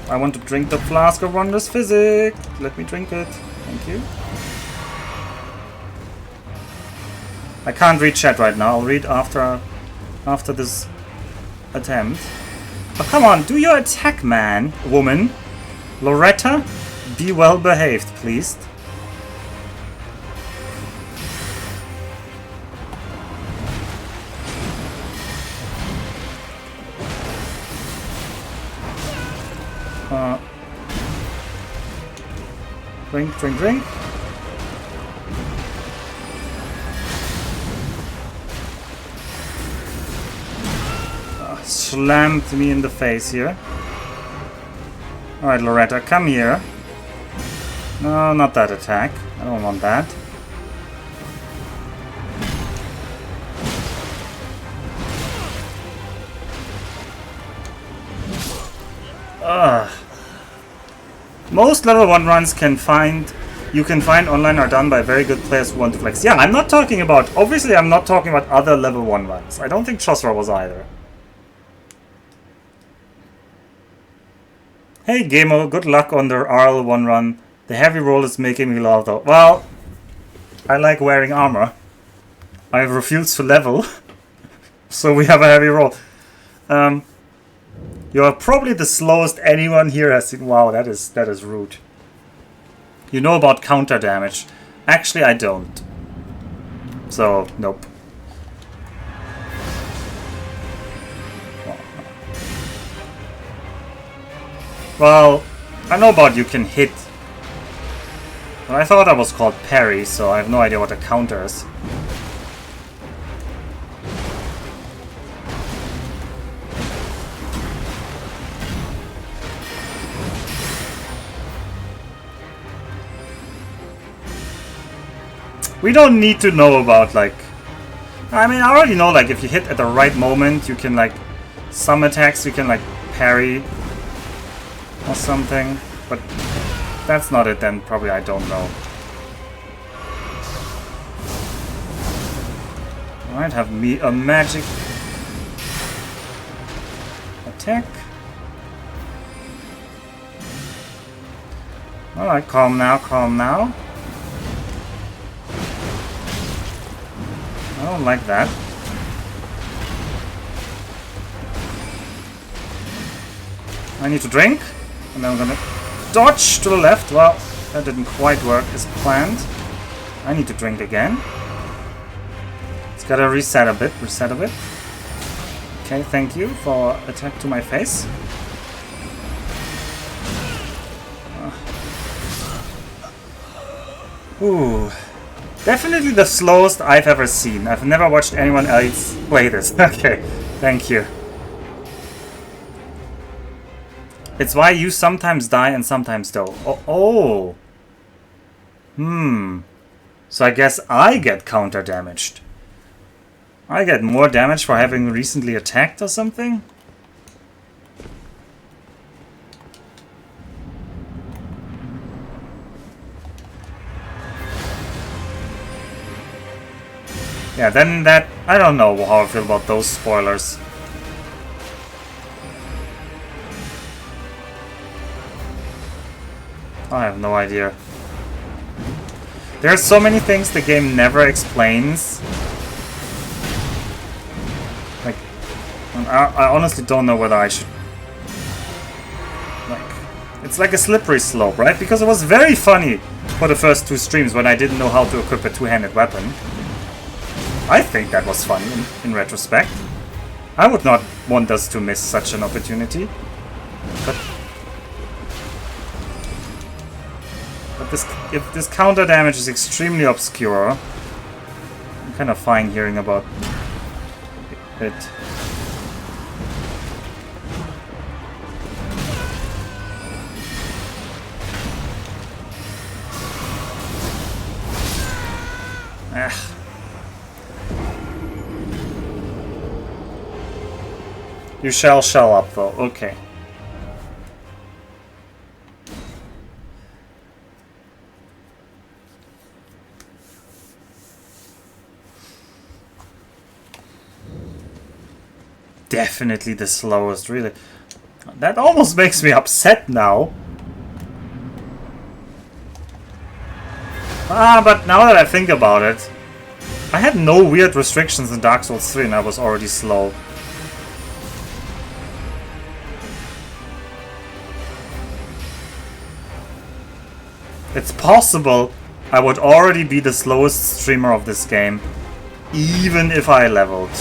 I want to drink the Flask of Wondrous Physics. Let me drink it. Thank you. I can't read chat right now. I'll read after this attempt. Oh, come on. Do your attack, man. Woman. Loretta, be well behaved, please. Drink, drink, drink. Slammed me in the face here. Alright, Loretta, come here. No, not that attack. I don't want that. Most level 1 runs you can find online are done by very good players who want to flex. Yeah, I'm not talking about... Obviously, I'm not talking about other level 1 runs. I don't think Chosra was either. Hey, Gamo, good luck on the RL1 run. The heavy roll is making me laugh, though. Well, I like wearing armor. I refuse to level. So we have a heavy roll. You are probably the slowest anyone here has seen. Wow, that is rude. You know about counter damage. Actually, I don't. So, nope. Well, I know about you can hit. But I thought that was called parry, so I have no idea what a counter is. We don't need to know about, like... I mean, I already know, like, if you hit at the right moment, you can, like... Some attacks you can, like, parry... or something. But that's not it, then probably I don't know. Alright, have me a magic... attack. Alright, calm now, calm now. I don't like that. I need to drink, and then I'm gonna dodge to the left. Well, that didn't quite work as planned. I need to drink again. It's gotta reset a bit, Okay, thank you for attack to my face. Ooh. Definitely the slowest I've ever seen. I've never watched anyone else play this. Okay, thank you. It's why you sometimes die and sometimes don't. Oh. So I guess I get counter damaged. I get more damage for having recently attacked or something? Yeah, then that... I don't know how I feel about those spoilers. I have no idea. There are so many things the game never explains. Like, I honestly don't know whether I should... Like, it's like a slippery slope, right? Because it was very funny for the first 2 streams when I didn't know how to equip a 2-handed weapon. I think that was funny in retrospect. I would not want us to miss such an opportunity. But if this counter damage is extremely obscure, I'm kind of fine hearing about it. You shell up though, okay. Definitely the slowest, really. That almost makes me upset now. But now that I think about it, I had no weird restrictions in Dark Souls 3 and I was already slow. It's possible I would already be the slowest streamer of this game, even if I leveled.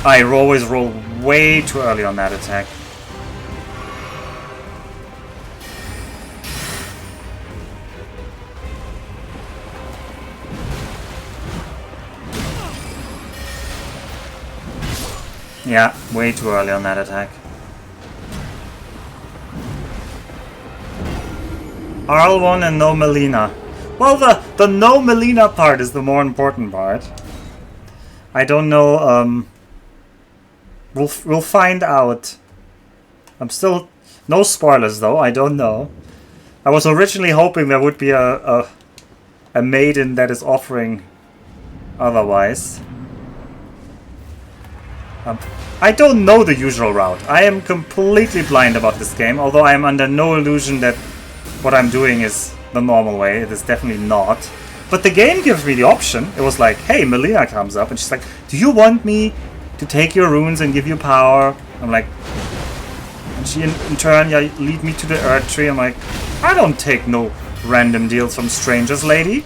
I always roll way too early on that attack. Yeah, way too early on that attack. Arl1 and no Melina. Well, the no Melina part is the more important part. I don't know, we'll find out. I'm still... No spoilers though, I don't know. I was originally hoping there would be a maiden that is offering otherwise. I don't know the usual route. I am completely blind about this game, although I am under no illusion that what I'm doing is the normal way. It is definitely not. But the game gives me the option. It was like, hey, Melina comes up and she's like, do you want me to take your runes and give you power? I'm like... And she in turn, yeah, lead me to the Earth Tree. I'm like, I don't take no random deals from strangers, lady.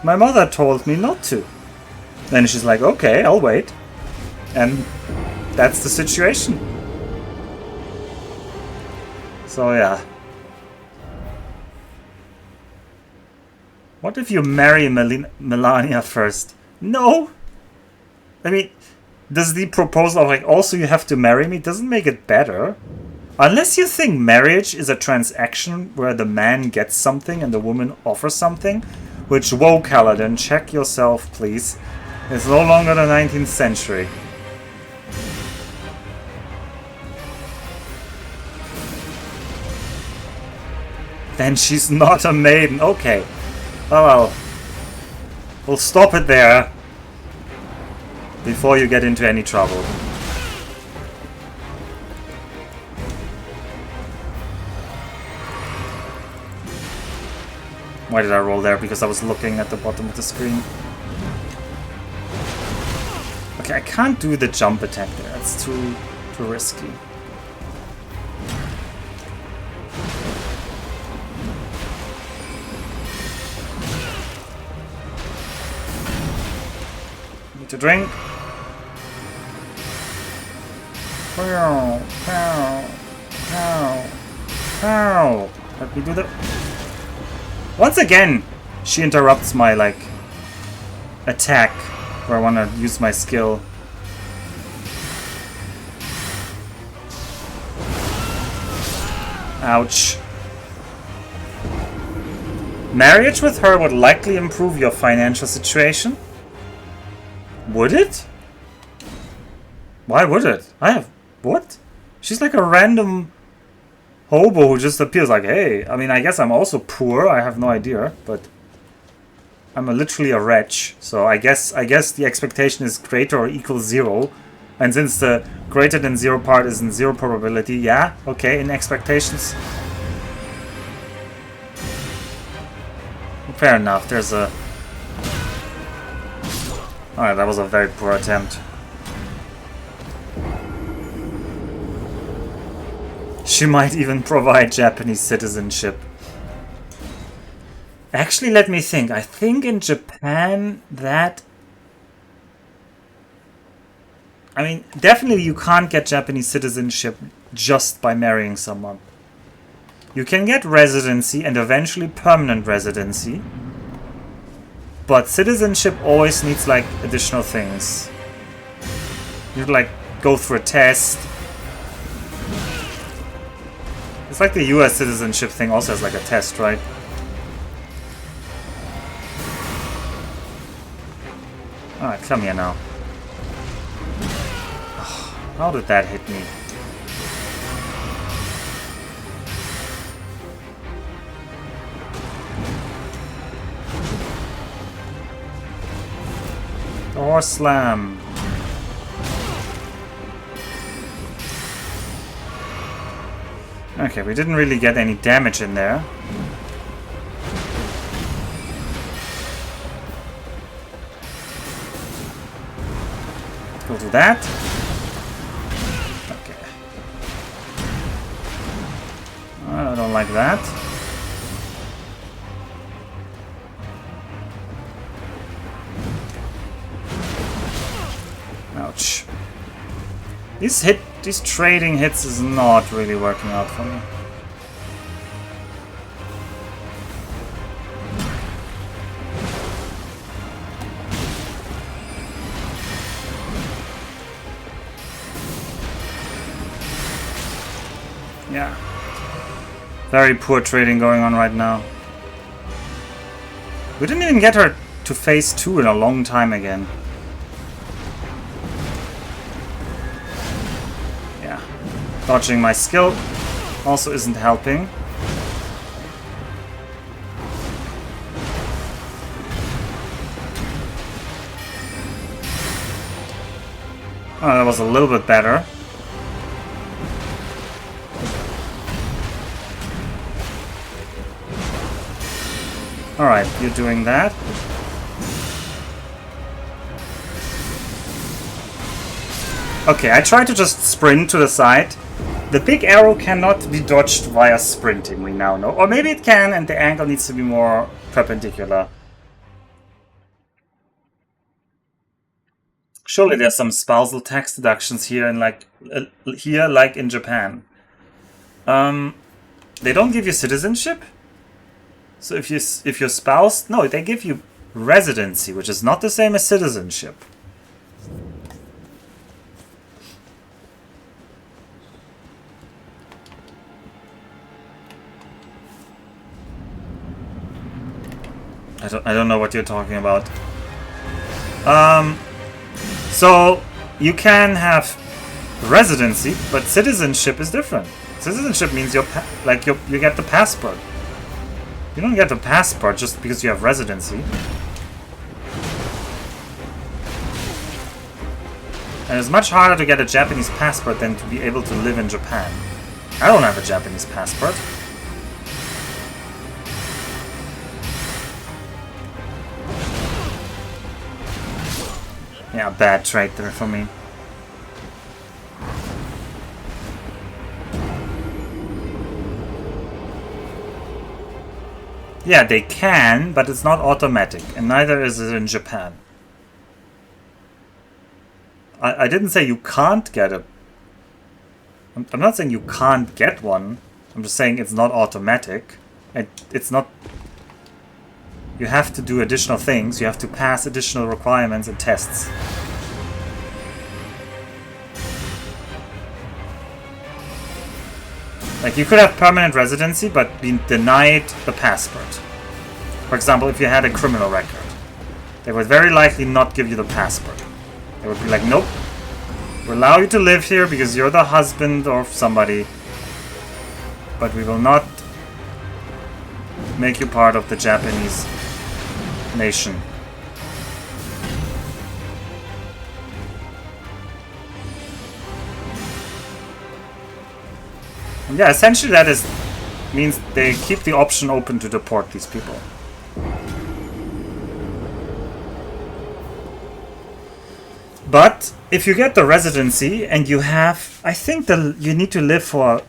My mother told me not to. Then she's like, okay, I'll wait. And that's the situation. So yeah. What if you marry Melania first? No! I mean, does the proposal of like, also you have to marry me, doesn't make it better. Unless you think marriage is a transaction where the man gets something and the woman offers something. Which, whoa, Kaladin, check yourself, please. It's no longer the 19th century. Then she's not a maiden. Okay. Oh well. We'll stop it there. Before you get into any trouble. Why did I roll there? Because I was looking at the bottom of the screen. Okay, I can't do the jump attack there. That's too risky. Need to drink. Let me do that. Once again, she interrupts my, like, attack where I want to use my skill. Ouch. Marriage with her would likely improve your financial situation. Would it? Why would it? I have... What? She's like a random hobo who just appears like, hey, I mean, I guess I'm also poor. I have no idea, but I'm literally a wretch. So I guess the expectation is greater or equals 0. And since the greater than 0 part is in 0 probability, yeah, okay, in expectations. Fair enough, there's a... Alright, that was a very poor attempt. She might even provide Japanese citizenship. Actually, let me think. I think in Japan that... I mean, definitely you can't get Japanese citizenship just by marrying someone. You can get residency and eventually permanent residency. But citizenship always needs, like, additional things. You like, go through a test. It's like the US citizenship thing also has, like, a test, right? Alright, come here now. Oh, how did that hit me? Or slam. Okay, we didn't really get any damage in there. We'll do that. Okay. I don't like that. Ouch. These trading hits is not really working out for me. Yeah. Very poor trading going on right now. We didn't even get her to phase 2 in a long time again. Dodging my skill also isn't helping. Oh, that was a little bit better. Alright, you're doing that. Okay, I tried to just sprint to the side. The big arrow cannot be dodged via sprinting, we now know. Or maybe it can, and the angle needs to be more perpendicular. Surely there's some spousal tax deductions here in like in Japan. They don't give you citizenship? So if your spouse... No, they give you residency, which is not the same as citizenship. I don't know what you're talking about. So you can have residency, but citizenship is different. Citizenship means you get the passport. You don't get the passport just because you have residency. And it's much harder to get a Japanese passport than to be able to live in Japan. I don't have a Japanese passport. Yeah, bad trade there for me. Yeah, they can, but it's not automatic, and neither is it in Japan. I didn't say you can't get a... I'm not saying you can't get one. I'm just saying it's not automatic. It's not... You have to do additional things. You have to pass additional requirements and tests. Like, you could have permanent residency, but be denied the passport. For example, if you had a criminal record, they would very likely not give you the passport. They would be like, nope, we allow you to live here because you're the husband of somebody, but we will not make you part of the Japanese nation. And yeah, essentially that means they keep the option open to deport these people. But if you get the residency and you have, I think you need to live for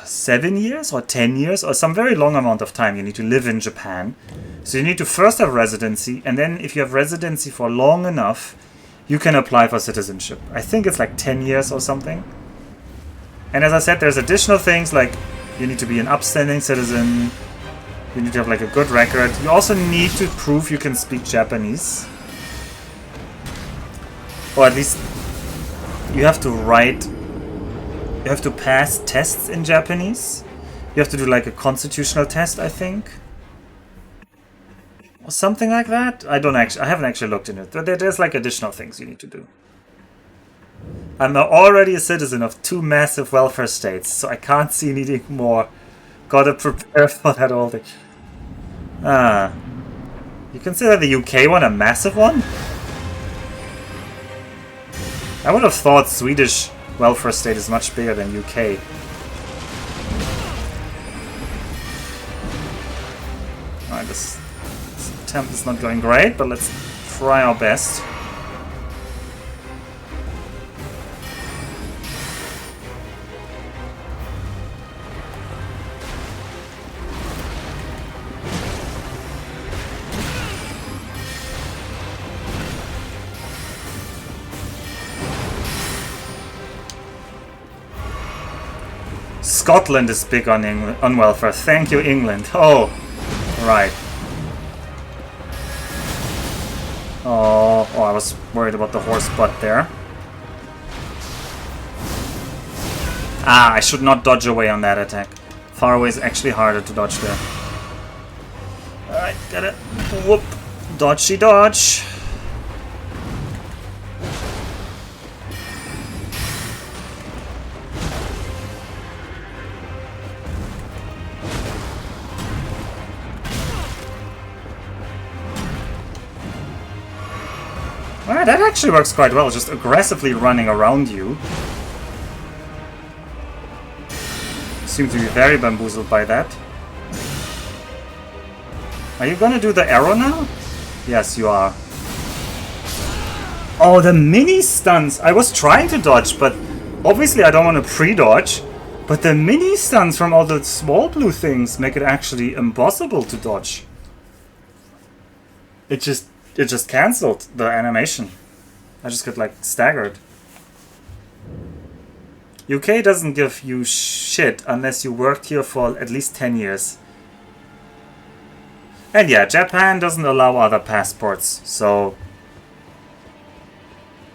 7 years or 10 years or some very long amount of time. You need to live in Japan. So you need to first have residency, and then if you have residency for long enough, you can apply for citizenship. I think it's like 10 years or something. And as I said, there's additional things like you need to be an upstanding citizen. You need to have like a good record. You also need to prove you can speak Japanese. Or at least you have to write, you have to pass tests in Japanese. You have to do like a constitutional test, I think. Or something like that. I haven't actually looked into it. But there's like additional things you need to do. I'm already a citizen of 2 massive welfare states, so I can't see needing more. Gotta prepare for that whole thing. You consider the UK one a massive one? I would have thought Swedish welfare state is much bigger than UK. Alright, this attempt is not going great, but let's try our best. Scotland is big on welfare. Thank you, England. Oh, right. Oh, I was worried about the horse butt there. I should not dodge away on that attack. Far away is actually harder to dodge there. Alright, got it. Whoop. Dodgy dodge. Alright, that actually works quite well, just aggressively running around you. Seem to be very bamboozled by that. Are you gonna do the arrow now? Yes, you are. Oh, the mini stuns! I was trying to dodge, but obviously I don't want to pre-dodge. But the mini stuns from all the small blue things make it actually impossible to dodge. It just cancelled the animation. I just got like staggered. UK doesn't give you shit unless you worked here for at least 10 years. And yeah, Japan doesn't allow other passports, so...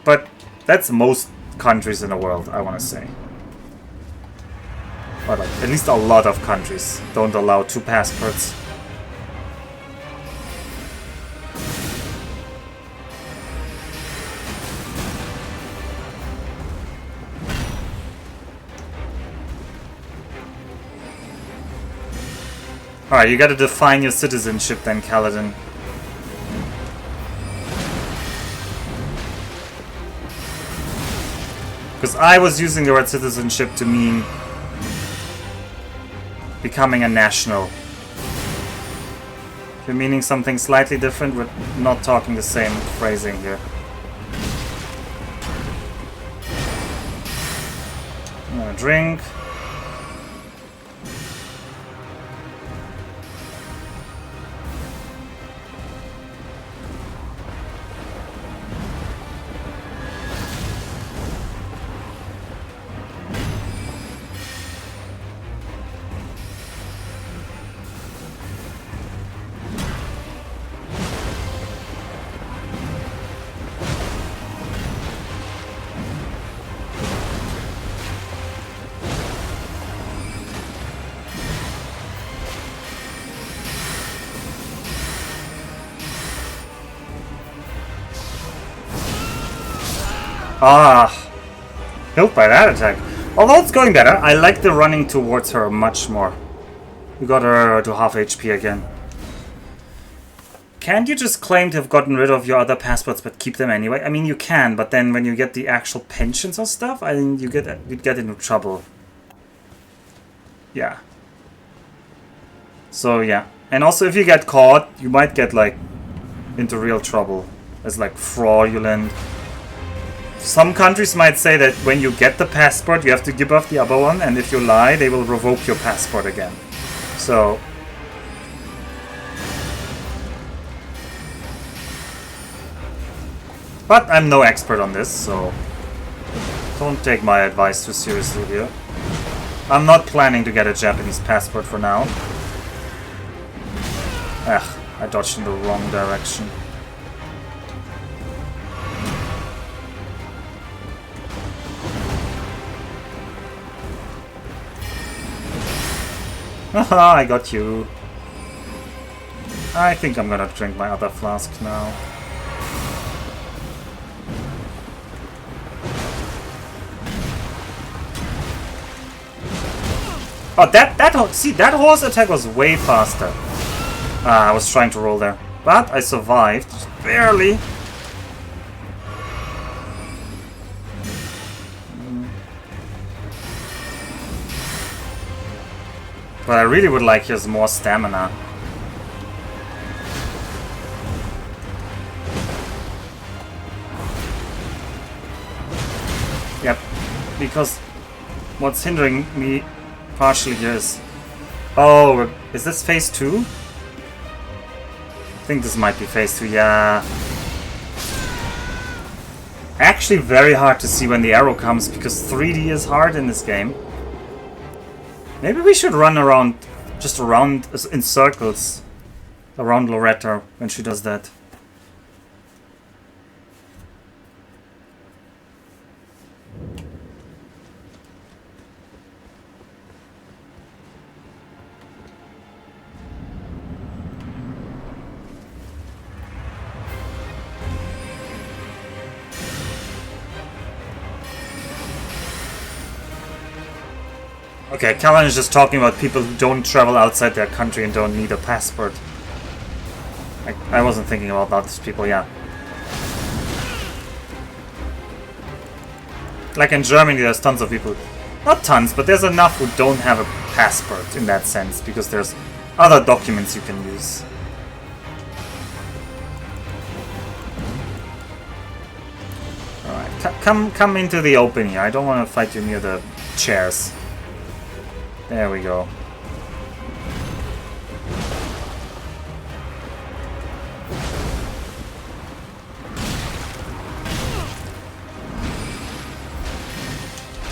But that's most countries in the world, I want to say. Or like, at least a lot of countries don't allow 2 passports. Alright, you gotta define your citizenship then, Kaladin. Because I was using the word citizenship to mean becoming a national. If you're meaning something slightly different, we're not talking the same phrasing here. I'm gonna drink. Ah, killed by that attack. Although it's going better, I like the running towards her much more. We got her to half HP again. Can't you just claim to have gotten rid of your other passports but keep them anyway? I mean, you can, but then when you get the actual pensions or stuff, I think you'd get into trouble. Yeah. So yeah, and also if you get caught, you might get like into real trouble as like fraudulent. Some countries might say that when you get the passport, you have to give up the other one, and if you lie, they will revoke your passport again. So. But I'm no expert on this, so don't take my advice too seriously here. I'm not planning to get a Japanese passport for now. Ugh, I dodged in the wrong direction. Haha, I got you. I think I'm gonna drink my other flask now. Oh, that horse attack was way faster. I was trying to roll there, but I survived, just barely. But I really would like his more stamina. Yep, because what's hindering me partially here is... Oh, is this phase 2? I think this might be phase 2, yeah. Actually very hard to see when the arrow comes, because 3D is hard in this game. Maybe we should run around, just around, in circles, around Loretta when she does that. Okay, Callan is just talking about people who don't travel outside their country and don't need a passport. I wasn't thinking about those people, yeah. Like in Germany, there's tons of people. Not tons, but there's enough who don't have a passport in that sense, because there's other documents you can use. Alright, come into the open here. I don't want to fight you near the chairs. There we go.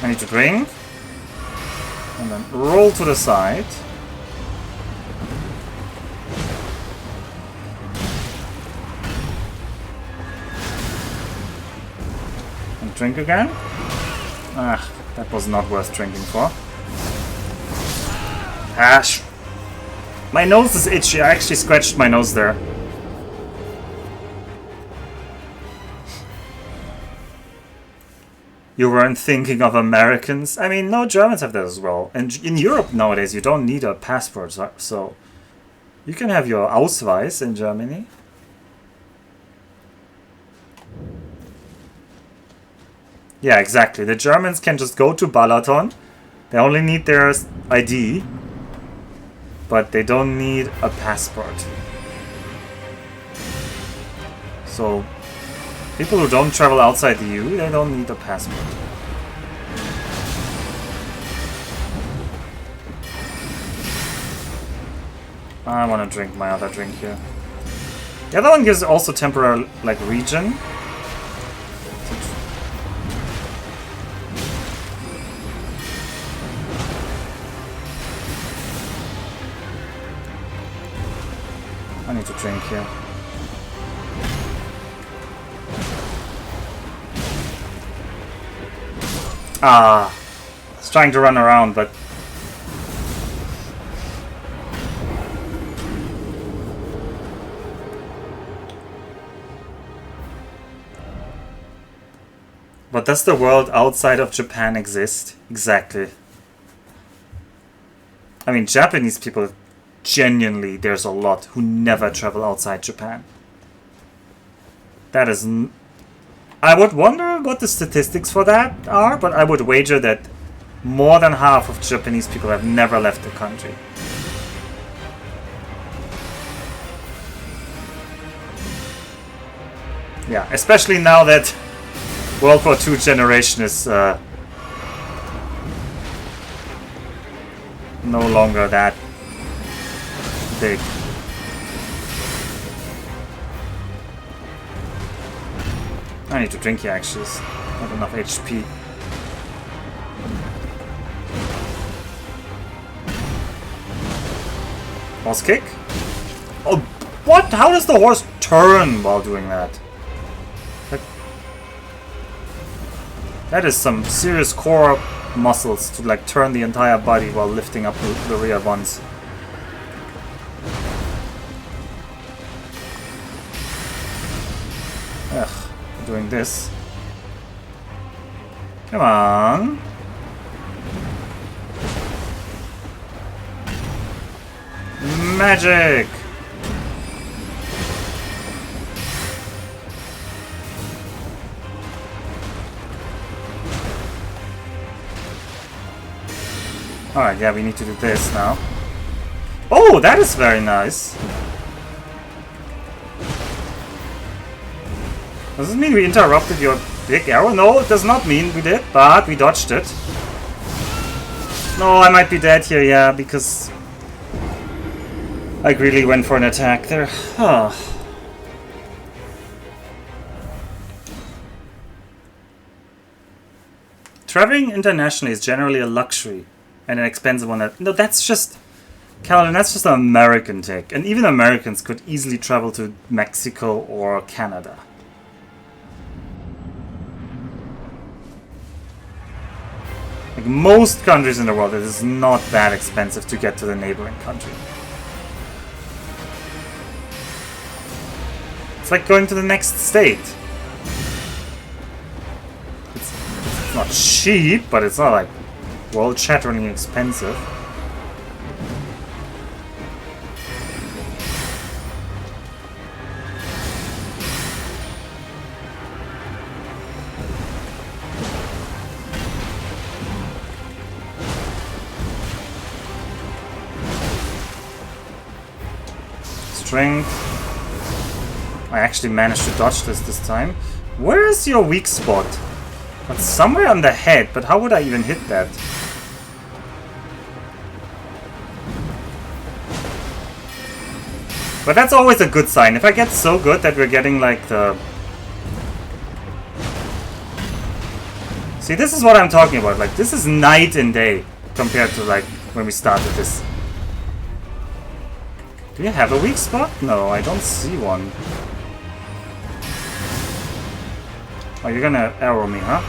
I need to drink. And then roll to the side. And drink again. Ah, that was not worth drinking for. Ash. My nose is itchy. I actually scratched my nose there. You weren't thinking of Americans? I mean, no, Germans have that as well. And in Europe nowadays, you don't need a passport, so you can have your Ausweis in Germany. Yeah, exactly. The Germans can just go to Balaton. They only need their ID. But they don't need a passport. So, people who don't travel outside the EU, they don't need a passport. I want to drink my other drink here. The other one gives also temporary, like, region. I need to drink here. Ah, I was trying to run around, but But does the world outside of Japan exist? Exactly. I mean, Japanese people, genuinely, there's a lot who never travel outside Japan. That is... I would wonder what the statistics for that are, but I would wager that more than half of Japanese people have never left the country. Yeah, especially now that World War II generation is no longer that big. I need to drink here actually, not enough HP. Horse kick? Oh, what? How does the horse turn while doing that? That is some serious core muscles to like turn the entire body while lifting up the rear ones. Ugh, doing this. Come on. Magic! Alright, yeah, we need to do this now. Oh, that is very nice. Does this mean we interrupted your big arrow? No, it does not mean we did, but we dodged it. No, I might be dead here, yeah, because I really went for an attack there. Huh. Traveling internationally is generally a luxury and an expensive one. No, that's just... Calvin, that's just an American take. And even Americans could easily travel to Mexico or Canada. Like most countries in the world, it is not that expensive to get to the neighboring country. It's like going to the next state. It's not cheap, but it's not like world-shatteringly expensive. Strength. I actually managed to dodge this time. Where is your weak spot? It's somewhere on the head, but how would I even hit that? But that's always a good sign. If I get so good that we're getting like the... See, this is what I'm talking about. Like, this is night and day compared to like when we started this. Do you have a weak spot? No, I don't see one. Oh, you're gonna arrow me, huh?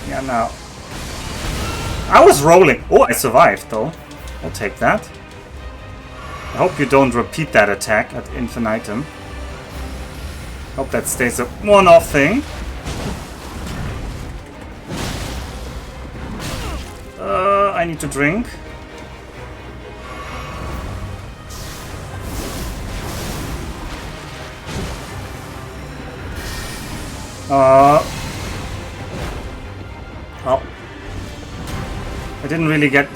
Yeah, now. I was rolling. Oh, I survived, though. I'll take that. I hope you don't repeat that attack at infinitum. Hope that stays a one-off thing. I need to drink. Oh. I didn't really get...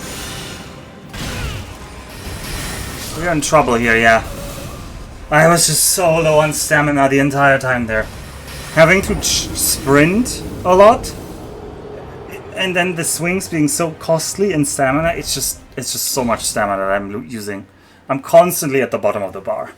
We're in trouble here, yeah. I was just so low on stamina the entire time there. Having to sprint a lot, and then the swings being so costly in stamina, it's just so much stamina that I'm using. I'm constantly at the bottom of the bar.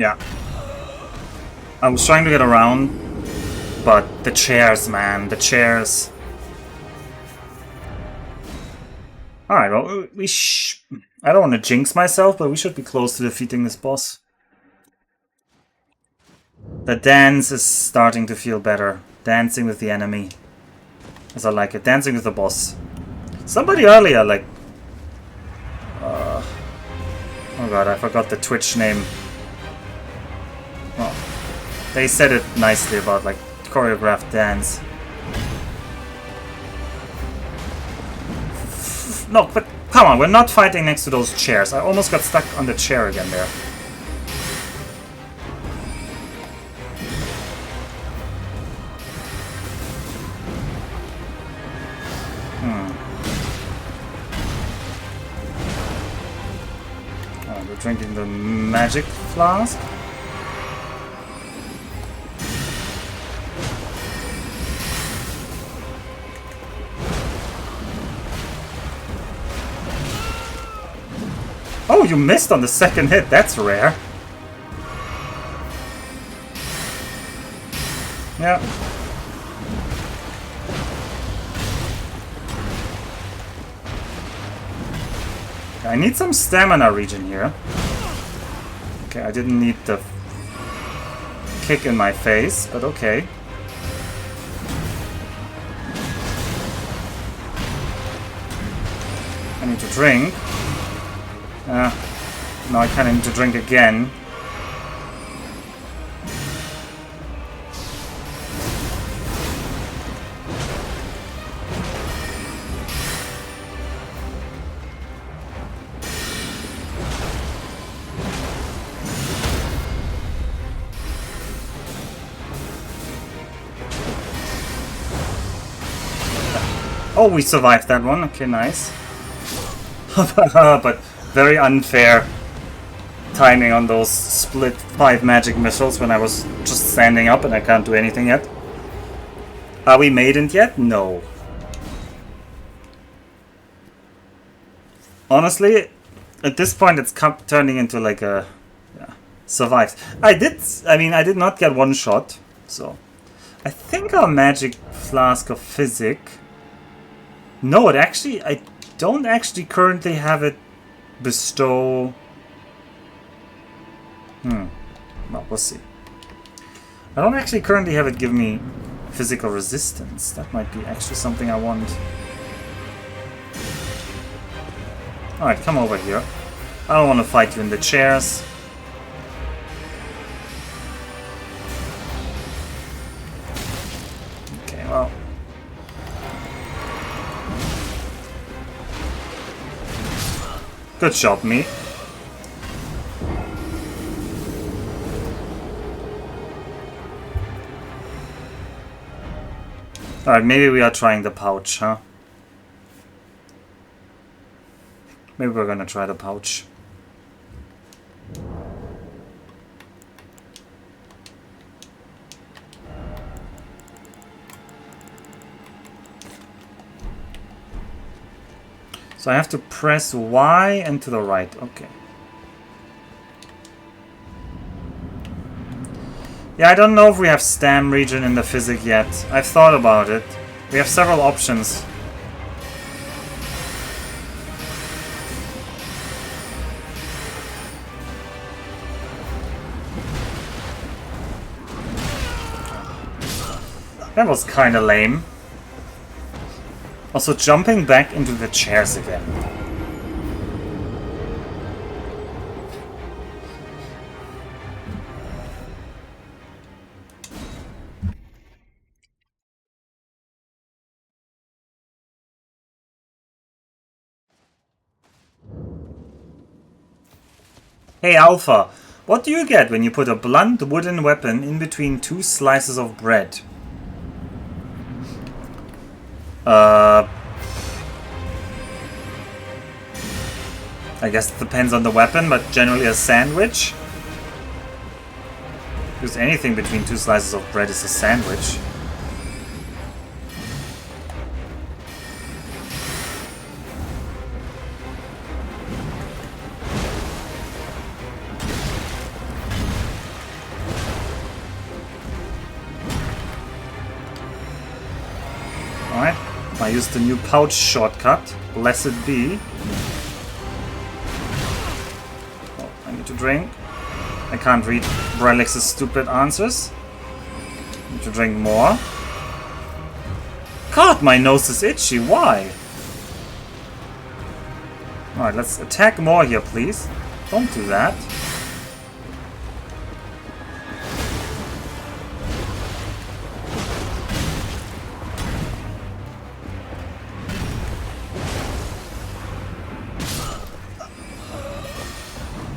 Yeah. I was trying to get around, but the chairs, man, the chairs. Alright, well, I don't want to jinx myself, but we should be close to defeating this boss. The dance is starting to feel better. Dancing with the enemy. As I like it. Dancing with the boss. Somebody earlier, like... oh god, I forgot the Twitch name. Well, they said it nicely about, like, choreographed dance. No, but come on, we're not fighting next to those chairs. I almost got stuck on the chair again there. Oh, we're drinking the magic flask. Oh, you missed on the second hit. That's rare. Yeah. I need some stamina regen here. Okay, I didn't need the kick in my face, but okay. I need to drink. Now I kind of need to drink again. Oh, we survived that one. Okay, nice. But very unfair timing on those split 5 magic missiles when I was just standing up and I can't do anything yet. Are we maidened yet? No. Honestly, at this point it's turning into like a... yeah, survived. I did not get one shot, so... I think our magic flask of physic... No, it actually... I don't actually currently have it bestow... Well, we'll see. I don't actually currently have it give me physical resistance. That might be actually something I want. Alright, come over here. I don't want to fight you in the chairs. Okay, well... good job, me. Alright, maybe we are trying the pouch, huh? Maybe we're gonna try the pouch. So I have to press Y and to the right. Okay. Yeah, I don't know if we have stam region in the physic yet. I've thought about it. We have several options. That was kinda lame. Also, jumping back into the chairs again. Hey Alpha, what do you get when you put a blunt wooden weapon in between 2 slices of bread? I guess it depends on the weapon, but generally a sandwich. Because anything between 2 slices of bread is a sandwich. used the new pouch shortcut. Blessed be. Oh, I need to drink. I can't read Brelix's stupid answers. I need to drink more. God, my nose is itchy. Why? Alright, let's attack more here, please. Don't do that.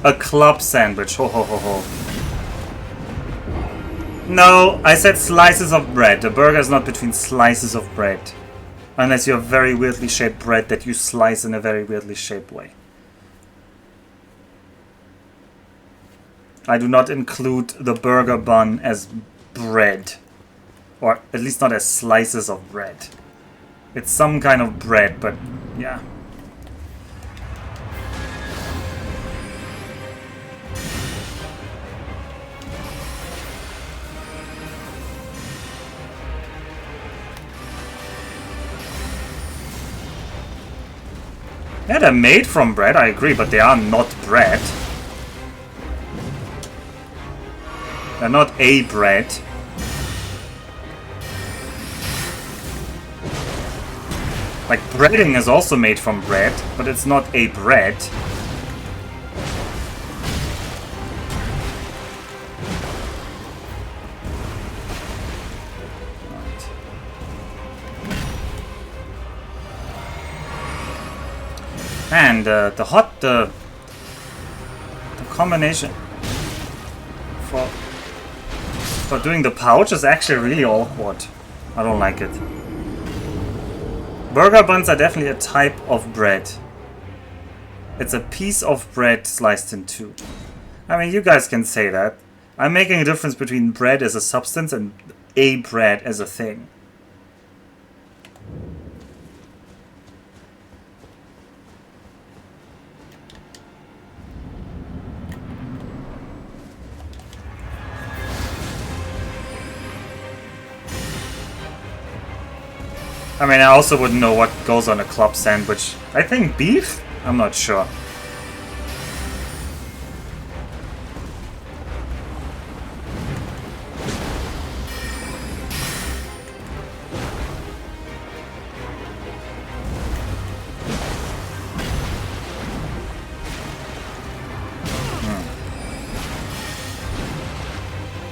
A club sandwich. Ho ho ho ho. No, I said slices of bread. The burger is not between slices of bread. Unless you have very weirdly shaped bread that you slice in a very weirdly shaped way. I do not include the burger bun as bread. Or at least not as slices of bread. It's some kind of bread, but yeah. Yeah, they're made from bread, I agree, but they are not bread. They're not a bread. Like, breading is also made from bread, but it's not a bread. And the combination for doing the pouch is actually really awkward. I don't like it. Burger buns are definitely a type of bread. It's a piece of bread sliced in two. I mean, you guys can say that. I'm making a difference between bread as a substance and a bread as a thing. I mean, I also wouldn't know what goes on a club sandwich. I think beef? I'm not sure.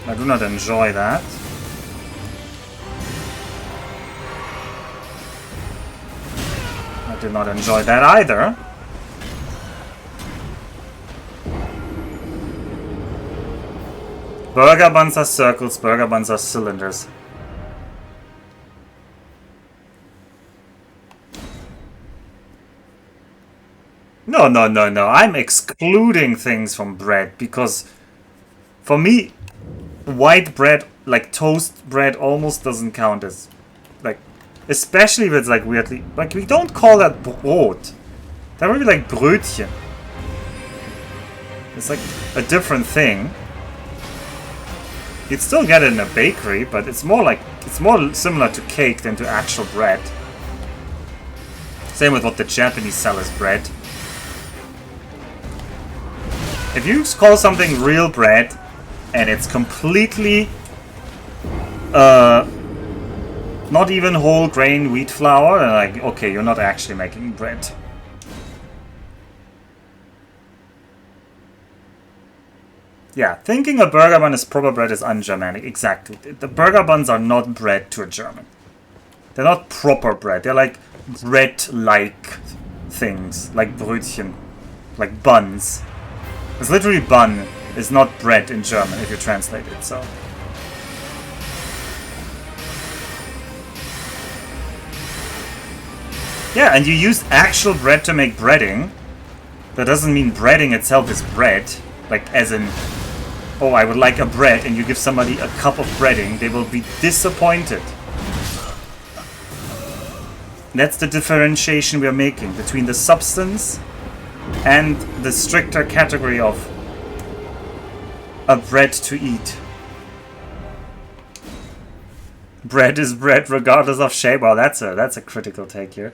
I do not enjoy that. Did not enjoy that either. Burger buns are circles, burger buns are cylinders. No, no, no, no. I'm excluding things from bread because for me, white bread, like toast bread, almost doesn't count as like. Especially if it's like weirdly... Like, we don't call that Brot. That would be like Brötchen. It's like a different thing. You'd still get it in a bakery, but it's more like... It's more similar to cake than to actual bread. Same with what the Japanese sell as bread. If you call something real bread, and it's completely... not even whole grain wheat flour, and like, okay, you're not actually making bread. Yeah, thinking a burger bun is proper bread is un-Germanic, exactly. The burger buns are not bread to a German. They're not proper bread, they're like bread-like things, like Brötchen, like buns. It's literally bun, is not bread in German if you translate it, so... Yeah, and you use actual bread to make breading. That doesn't mean breading itself is bread. Like, as in, oh, I would like a bread, and you give somebody a cup of breading, they will be disappointed. That's the differentiation we are making between the substance and the stricter category of a bread to eat. Bread is bread regardless of shape. Well, that's a critical take here.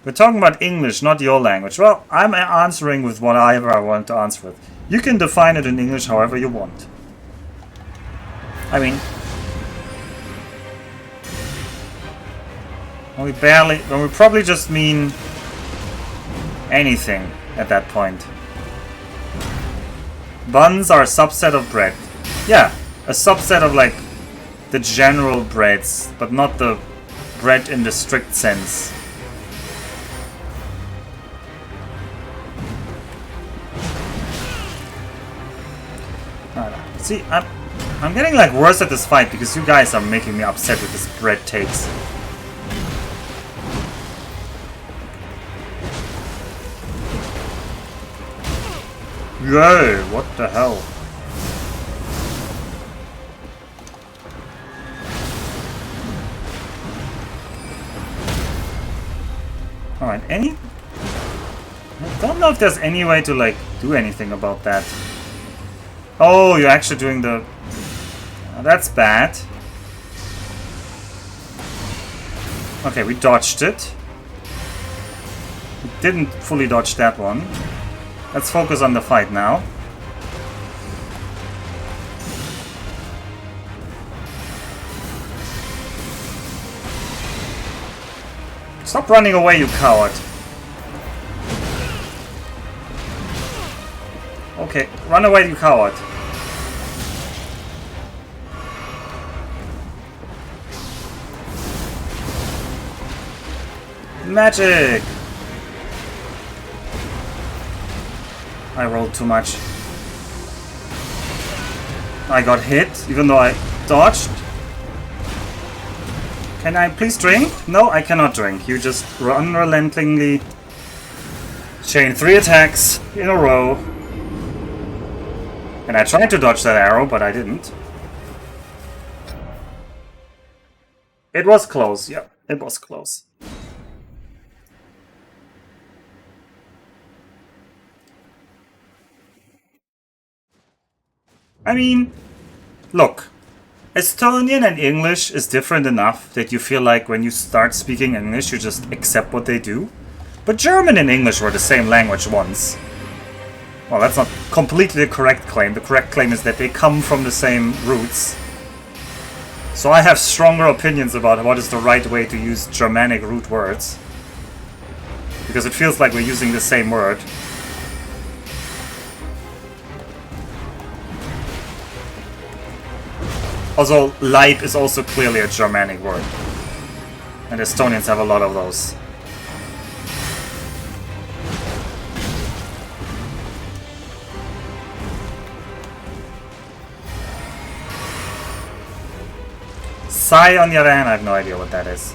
We're talking about English, not your language. Well, I'm answering with whatever I want to answer with. You can define it in English however you want. I mean, when we probably just mean anything at that point. Buns are a subset of bread. Yeah, a subset of like the general breads, but not the bread in the strict sense. See, I'm getting like worse at this fight because you guys are making me upset with this bread takes. Yay, what the hell? Alright, I don't know if there's any way to like do anything about that. Oh, you're actually doing the... that's bad. Okay, we dodged it. We didn't fully dodge that one. Let's focus on the fight now. Stop running away, you coward. Okay, run away, you coward. Magic! I rolled too much. I got hit, even though I dodged. Can I please drink? No, I cannot drink. You just unrelentingly chain 3 attacks in a row. And I tried to dodge that arrow, but I didn't. It was close, yeah, it was close. I mean, look, Estonian and English is different enough that you feel like when you start speaking English, you just accept what they do. But German and English were the same language once. Well, that's not completely the correct claim. The correct claim is that they come from the same roots. So I have stronger opinions about what is the right way to use Germanic root words. Because it feels like we're using the same word. Also, Leib is also clearly a Germanic word. And Estonians have a lot of those. Sai on the other hand, I have no idea what that is.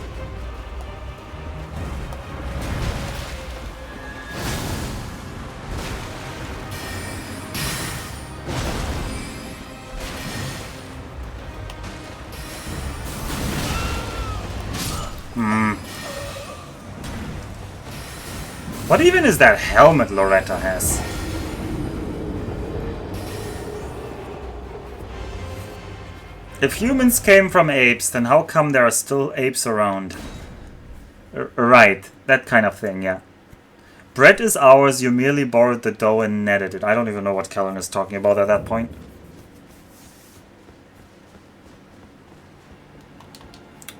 What even is that helmet Loretta has? If humans came from apes, then how come there are still apes around? Right, that kind of thing, yeah. Bread is ours, you merely borrowed the dough and netted it. I don't even know what Kellen is talking about at that point.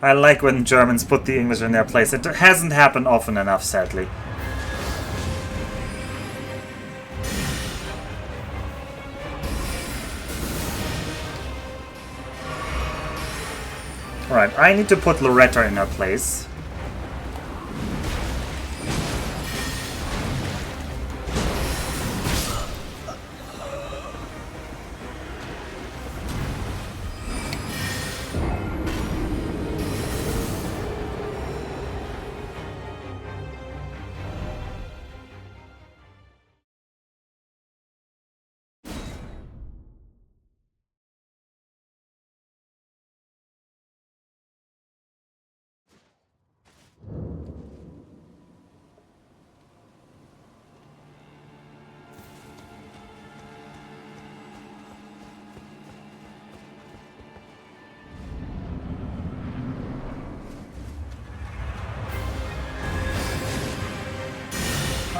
I like when Germans put the English in their place. It hasn't happened often enough, sadly. Alright, I need to put Loretta in her place.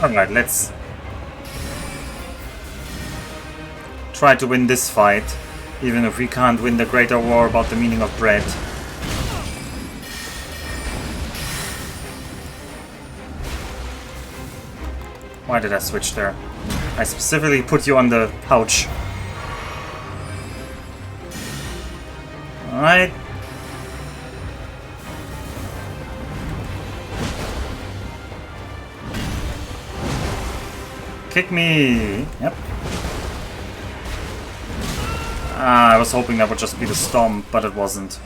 Alright, let's try to win this fight, even if we can't win the greater war about the meaning of bread. Why did I switch there? I specifically put you on the pouch. Alright. Kick me! Yep. I was hoping that would just be the stomp, but it wasn't.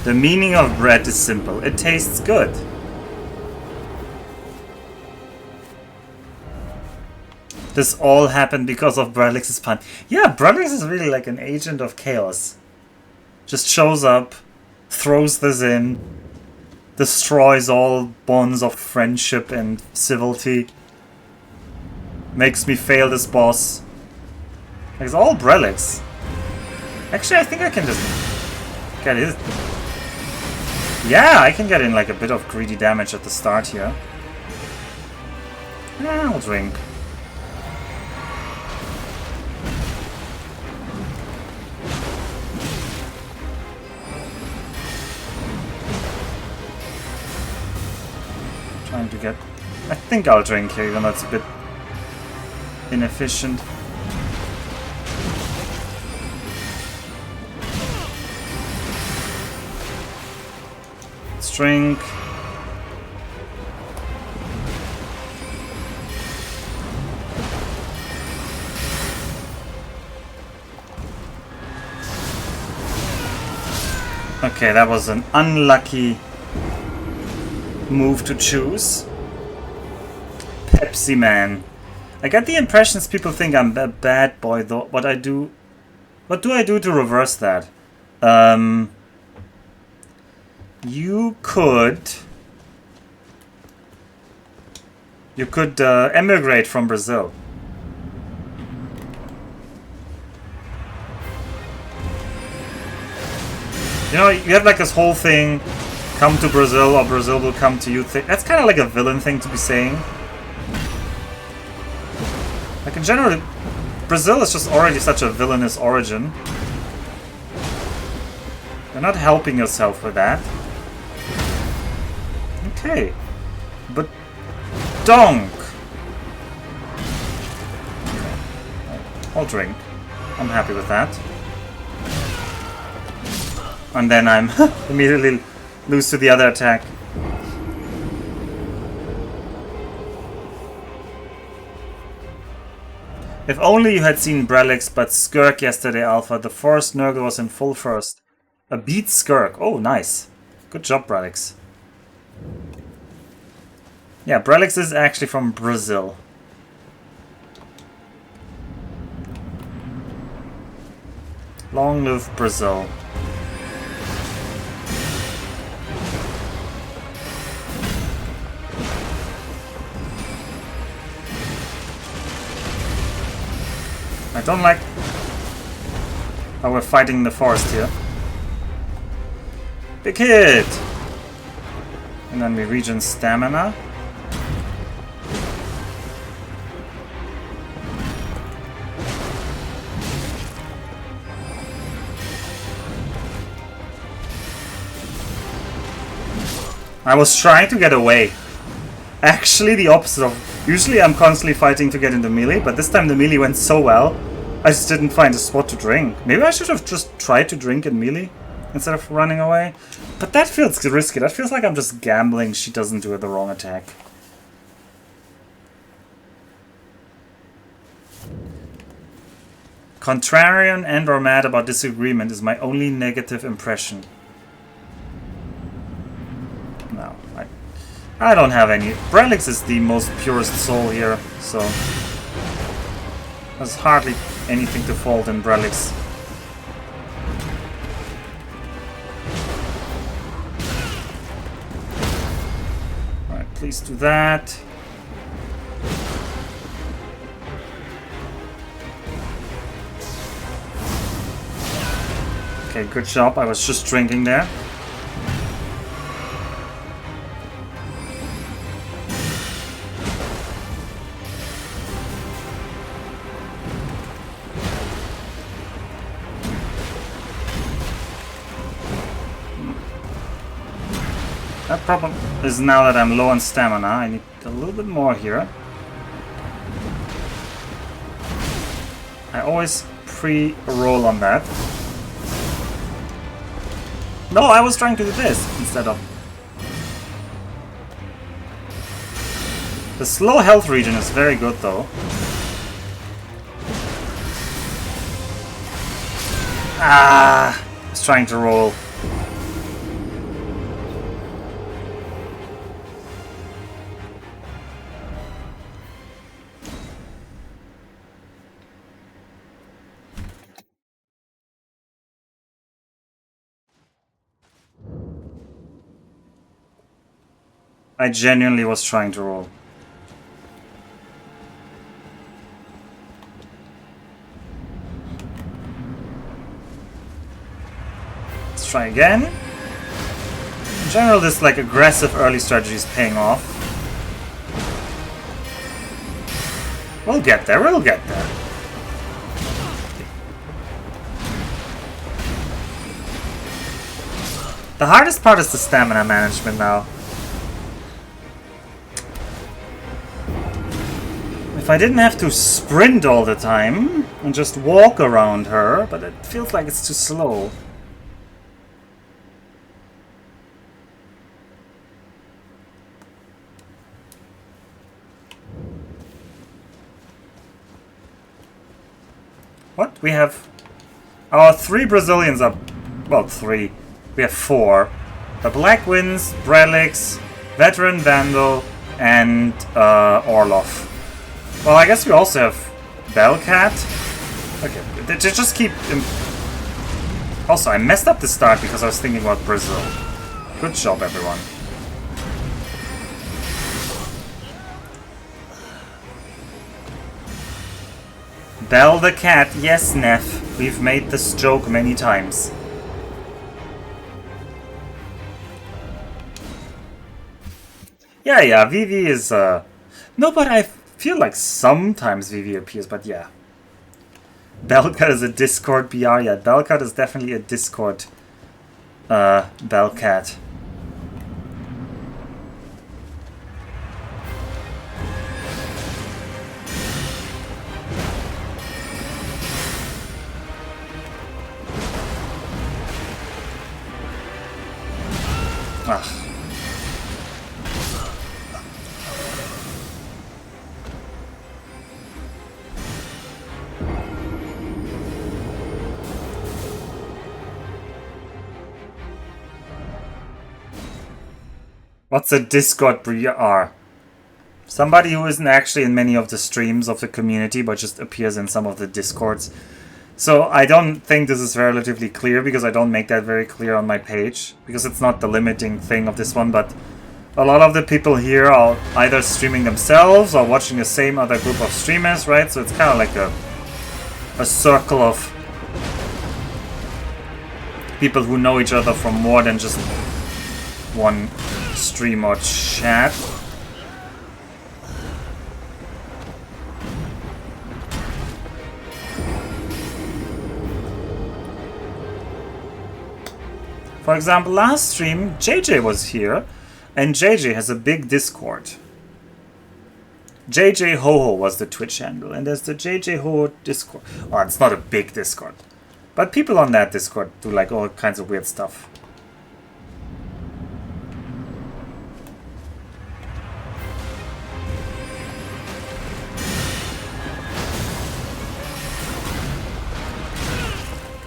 The meaning of bread is simple. It tastes good. This all happened because of Bralix's pun. Yeah, Bralix is really like an agent of chaos. Just shows up, throws this in, destroys all bonds of friendship and civility. Makes me fail this boss. It's all Bralix. Actually, I think I can just get it. Yeah, I can get in like a bit of greedy damage at the start here. Yeah, I'll drink. Trying to get... I think I'll drink here, even though it's a bit inefficient. Let's drink. Okay, that was an unlucky move to choose. Pepsi Man. I get the impressions people think I'm a bad boy though. What do I do to reverse that? You could emigrate from Brazil. You know, you have like this whole thing, come to Brazil or Brazil will come to you. That's kind of like a villain thing to be saying. Like in general, Brazil is just already such a villainous origin. You're not helping yourself with that. Okay. But donk! Okay. I'll drink. I'm happy with that. And then I'm immediately lose to the other attack. If only you had seen Bralix but Skirk yesterday, Alpha. The forest Nurgle was in full first. A beat Skirk. Oh, nice. Good job, Bralix. Yeah, Bralix is actually from Brazil. Long live Brazil. I don't like how we're fighting in the forest here. Big hit! And then we regen stamina. I was trying to get away. Actually the opposite of... Usually I'm constantly fighting to get into melee, but this time the melee went so well, I just didn't find a spot to drink. Maybe I should have just tried to drink in melee instead of running away. But that feels risky. That feels like I'm just gambling she doesn't do the wrong attack. Contrarian and or mad about disagreement is my only negative impression. No, I don't have any. Bralix is the most purest soul here, so there's hardly anything to fault in Bralix. Alright, please do that. Okay, good job. I was just drinking there. That problem is now that I'm low on stamina, I need a little bit more here. I always pre-roll on that. No, I was trying to do this instead of... The slow health region is very good though. Ah, I was trying to roll. I genuinely was trying to roll. Let's try again. In general, this like aggressive early strategy is paying off. We'll get there, we'll get there. The hardest part is the stamina management now. If I didn't have to sprint all the time and just walk around her, but it feels like it's too slow. What? We have... Our 3 Brazilians are... Well, 3. We have 4. The Black Winds, Brelix, Veteran Vandal, and Orloff. Well, I guess we also have Bellcat. Okay, they just keep... Also, I messed up the start because I was thinking about Brazil. Good job, everyone. Bell the cat. Yes, Neff. We've made this joke many times. Yeah, Vivi is... No, but I feel like sometimes Vivi appears, but yeah. Bellcat is a Discord BR. Yeah, Bellcat is definitely a Discord Bellcat. Ah. What's a Discord BR? Somebody who isn't actually in many of the streams of the community, but just appears in some of the Discords. So I don't think this is relatively clear, because I don't make that very clear on my page, because it's not the limiting thing of this one, but a lot of the people here are either streaming themselves or watching the same other group of streamers, right? So it's kind of like a circle of people who know each other from more than just one stream or chat. For example, last stream JJ was here, and JJ has a big Discord. JJ Hoho was the Twitch handle, and there's the JJ Hoho Discord. Oh, it's not a big Discord, but people on that Discord do like all kinds of weird stuff.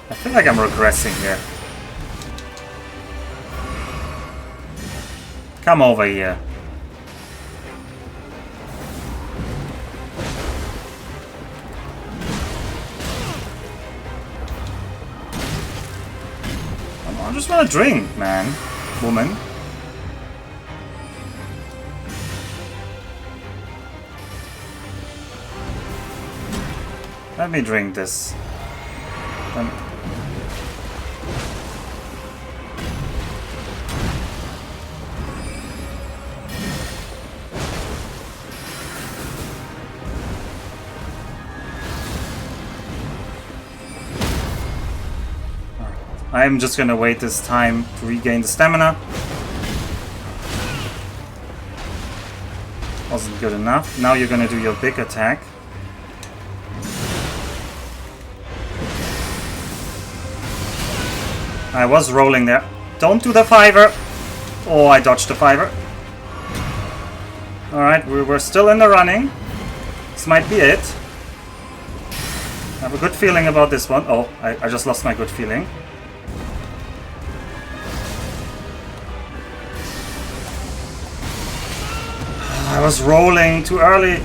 I feel like I'm regressing here. Come over here. I just want to drink, man. Woman. Let me drink this. I'm just gonna wait this time to regain the stamina. Wasn't good enough. Now you're gonna do your big attack. I was rolling there. Don't do the fiver! Oh, I dodged the fiver. Alright, we're still in the running. This might be it. I have a good feeling about this one. Oh, I just lost my good feeling. I was rolling too early.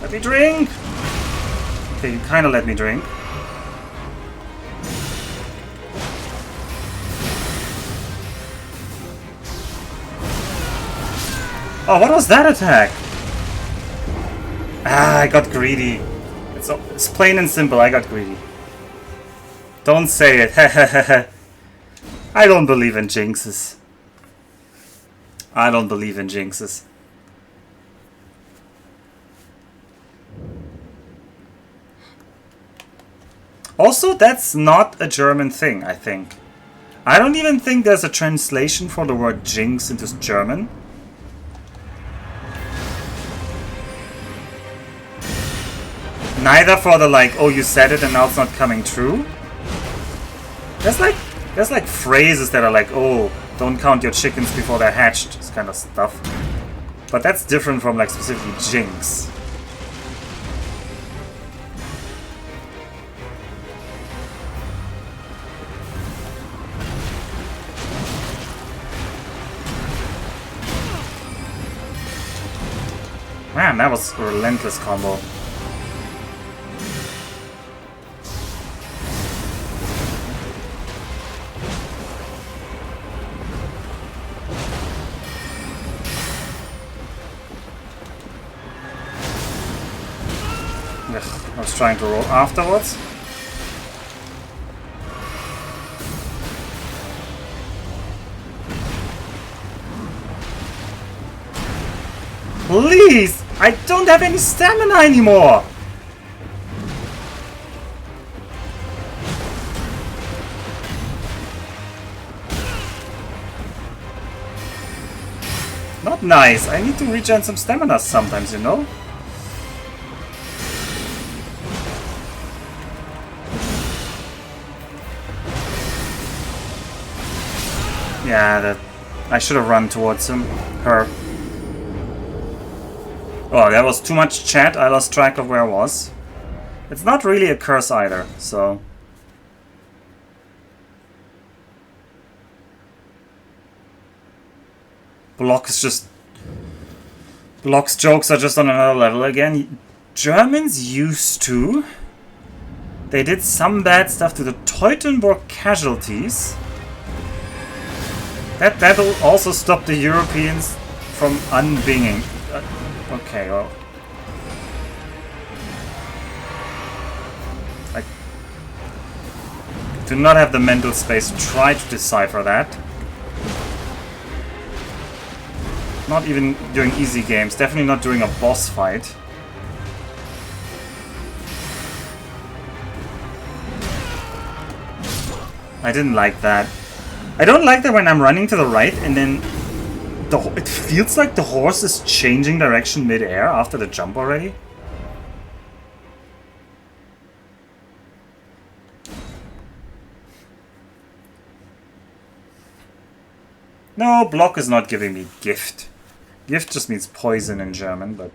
Let me drink! Okay, you kinda let me drink. Oh, what was that attack? Ah, I got greedy. It's plain and simple, I got greedy. Don't say it. I don't believe in jinxes. I don't believe in jinxes. Also, that's not a German thing, I think. I don't even think there's a translation for the word jinx into German. Neither for the like, oh, you said it and now it's not coming true. There's like phrases that are like, oh, don't count your chickens before they're hatched, this kind of stuff. But that's different from like specifically jinx. Man, that was a relentless combo. I was trying to roll afterwards. Please! I don't have any stamina anymore! Not nice. I need to regen some stamina sometimes, you know? Yeah, that I should have run towards him. Her. Oh, that was too much chat. I lost track of where I was. It's not really a curse either, so... Block's jokes are just on another level again. Germans used to... They did some bad stuff to the Teutoburg casualties. That'll also stop the Europeans from unbinging. Okay, well... I do not have the mental space to try to decipher that. Not even during easy games, definitely not during a boss fight. I didn't like that. I don't like that when I'm running to the right and then it feels like the horse is changing direction mid-air after the jump already. No, block is not giving me gift. Gift just means poison in German, but...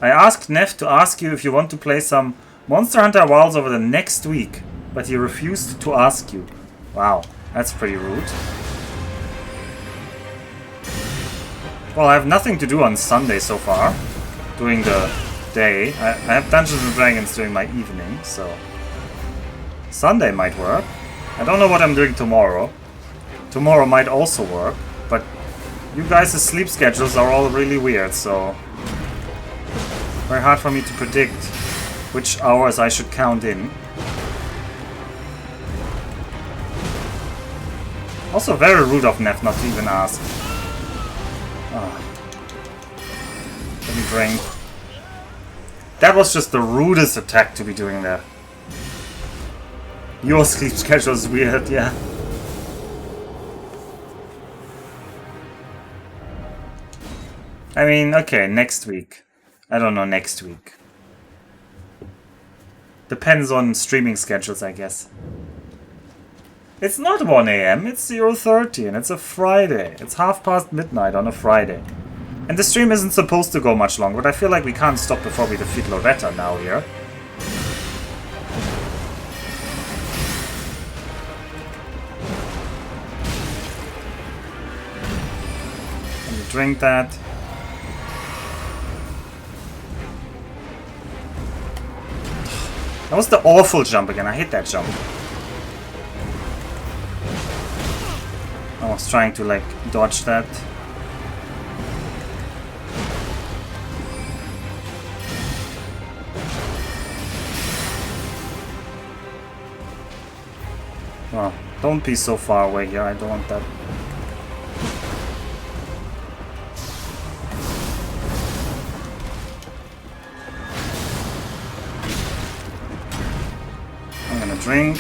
I asked Neff to ask you if you want to play some Monster Hunter Wilds over the next week, but he refused to ask you. Wow, that's pretty rude. Well, I have nothing to do on Sunday so far, during the day. I have Dungeons & Dragons during my evening, so... Sunday might work. I don't know what I'm doing tomorrow. Tomorrow might also work, but you guys' sleep schedules are all really weird, so... Very hard for me to predict which hours I should count in. Also very rude of Neff not to even ask. Oh. Let me drink. That was just the rudest attack to be doing there. Your sleep schedule is weird, yeah. I mean, okay, next week. I don't know, next week. Depends on streaming schedules, I guess. It's not 1 AM, it's 0:30 and it's a Friday. It's midnight on a Friday. And the stream isn't supposed to go much longer, but I feel like we can't stop before we defeat Loretta now here. Let me drink that. That was the awful jump again. I hate that jump. I was trying to, like, dodge that. Oh, don't be so far away here. I don't want that. I'm gonna drink.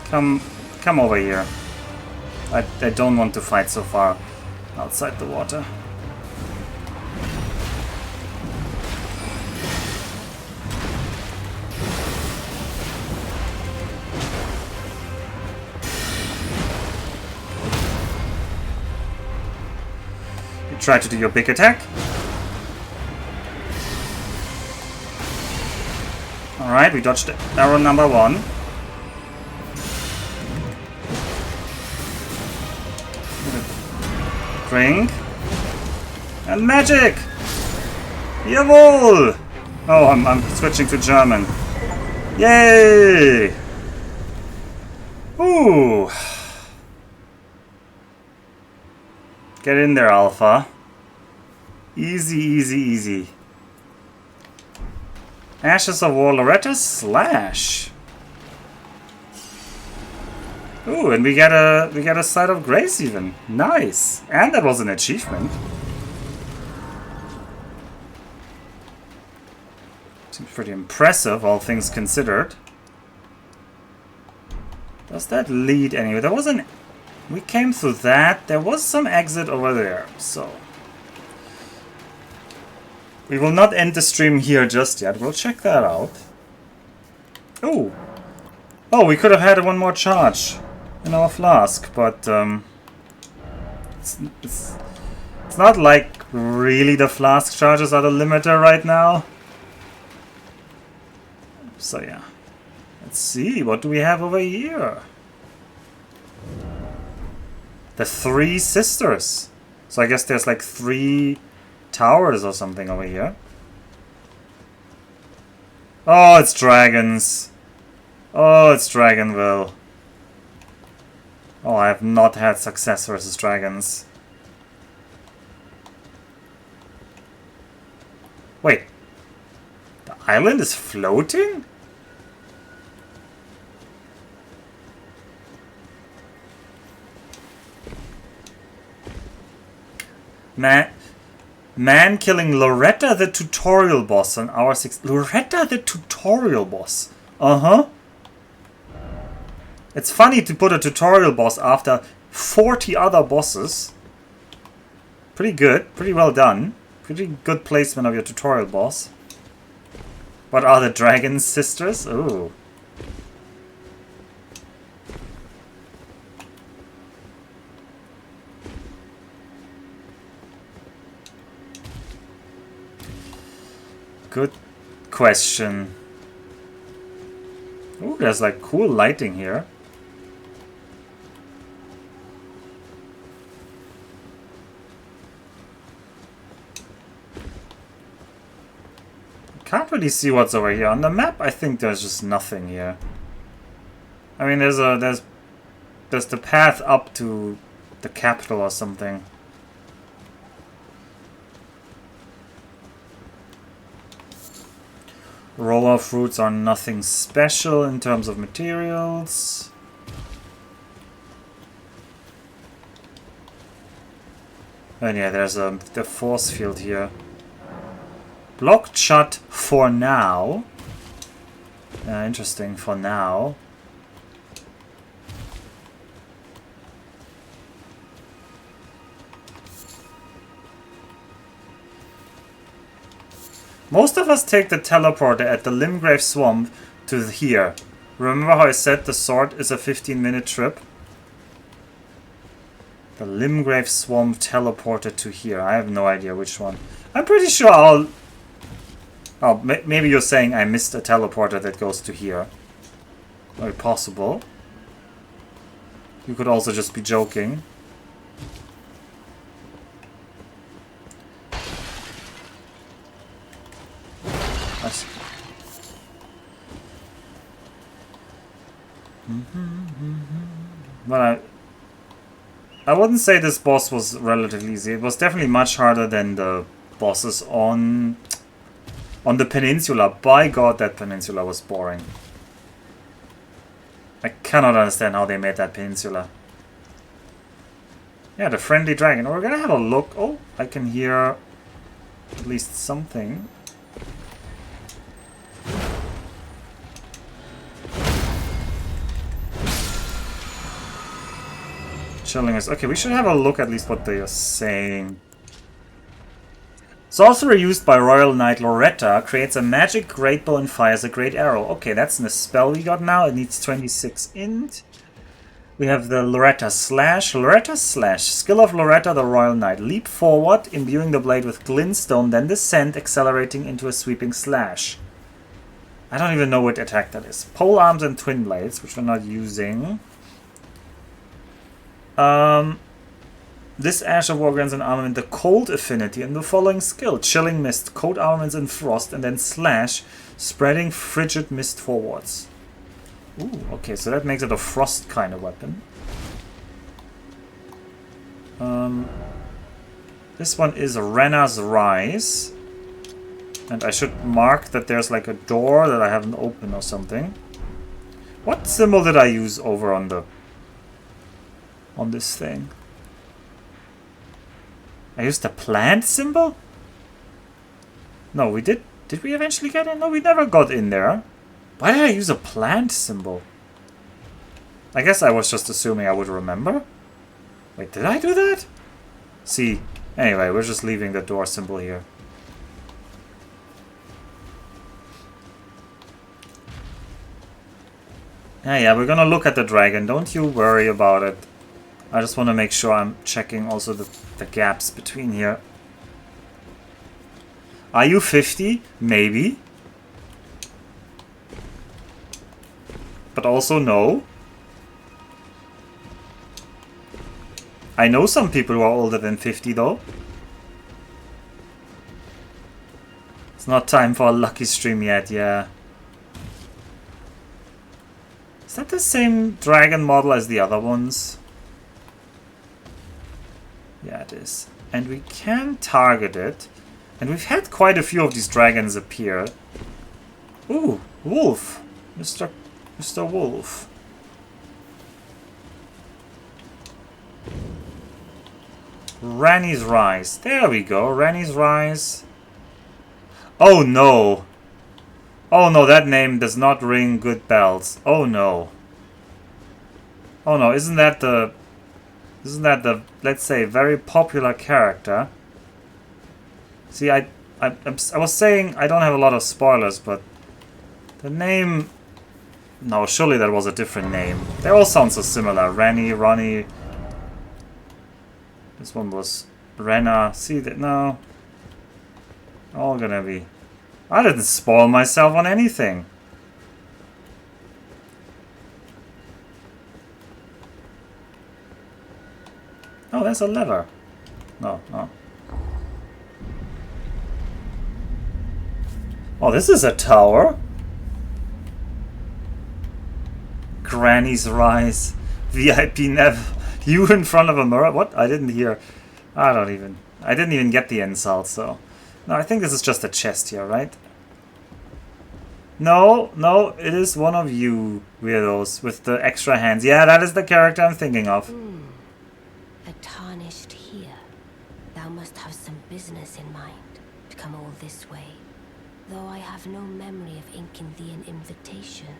Come over here. I don't want to fight so far outside the water. You try to do your big attack. Alright, we dodged arrow number 1. Drink. And magic! Jawohl! Oh, I'm switching to German. Yay! Ooh. Get in there, Alpha. Easy, easy, easy. Ashes of War, Loretta Slash. Ooh, and we get a Site of Grace even. Nice. And that was an achievement. Seems pretty impressive, all things considered. Does that lead anywhere? There was an... We came through that. There was some exit over there, so... We will not end the stream here just yet. We'll check that out. Ooh. Oh, we could have had one more charge in our flask, but it's not like really the flask charges are the limiter right now. So yeah, let's see, what do we have over here? The 3 sisters. So I guess there's like 3 towers or something over here. Oh, it's dragons. Oh, it's Dragonville. Oh, I have not had success versus dragons. Wait. The island is floating? Man killing Loretta the tutorial boss on hour 6. Loretta the tutorial boss. Uh-huh. It's funny to put a tutorial boss after 40 other bosses. Pretty good. Pretty well done. Pretty good placement of your tutorial boss. What are the dragon sisters? Ooh. Good question. Ooh, there's like cool lighting here. Can't really see what's over here. On the map, I think there's just nothing here. I mean, there's the path up to the capital or something. Raw fruits are nothing special in terms of materials. And yeah, there's the force field here. Blocked shut for now. Interesting, for now. Most of us take the teleporter at the Limgrave Swamp to here. Remember how I said the sword is a 15-minute trip? The Limgrave Swamp teleporter to here. I have no idea which one. I'm pretty sure I'll... Oh, maybe you're saying I missed a teleporter that goes to here. Very possible. You could also just be joking. But I wouldn't say this boss was relatively easy. It was definitely much harder than the bosses on the peninsula. By God, that peninsula was boring. I cannot understand how they made that peninsula. Yeah, the friendly dragon. We're gonna have a look. Oh, I can hear at least something. Chilling us. Okay, we should have a look at least what they are saying. Sorcery used by Royal Knight Loretta creates a magic great bow and fires a great arrow. Okay, that's in the spell we got now. It needs 26 int. We have the Loretta Slash. Loretta Slash. Skill of Loretta the Royal Knight. Leap forward, imbuing the blade with glintstone, then descend, accelerating into a sweeping slash. I don't even know what attack that is. Pole arms and twin blades, which we're not using. This Ash of War grants an armament the cold affinity and the following skill. Chilling mist, coat armaments in frost, and then slash, spreading frigid mist forwards. Ooh, okay, so that makes it a frost kind of weapon. This one is Renna's Rise. And I should mark that there's like a door that I haven't opened or something. What symbol did I use over on this thing? I used the plant symbol? No, we did. Did we eventually get in? No, we never got in there. Why did I use a plant symbol? I guess I was just assuming I would remember. Wait, did I do that? See. Anyway, we're just leaving the door symbol here. Yeah, we're gonna look at the dragon. Don't you worry about it. I just want to make sure I'm checking also the gaps between here. Are you 50? Maybe. But also no. I know some people who are older than 50 though. It's not time for a lucky stream yet, yeah. Is that the same dragon model as the other ones? Yeah, it is. And we can target it. And we've had quite a few of these dragons appear. Ooh, Wolf. Mr. Wolf. Ranni's Rise. There we go. Ranni's Rise. Oh no. Oh no, that name does not ring good bells. Oh no. Oh no, isn't that the, let's say, very popular character? See, I was saying I don't have a lot of spoilers, but the name... No, surely that was a different name. They all sound so similar. Ranni, Ronnie... This one was Renna. See that? No. All gonna be... I didn't spoil myself on anything. Oh, there's a lever. No, no. Oh, this is a tower. Granny's Rise. VIP Nev. You in front of a mirror? What? I didn't hear. I didn't even get the insult, so. No, I think this is just a chest here, right? No, no, it is one of you weirdos with the extra hands. Yeah, that is the character I'm thinking of. A tarnished here. Thou must have some business in mind to come all this way. Though I have no memory of inking thee an invitation.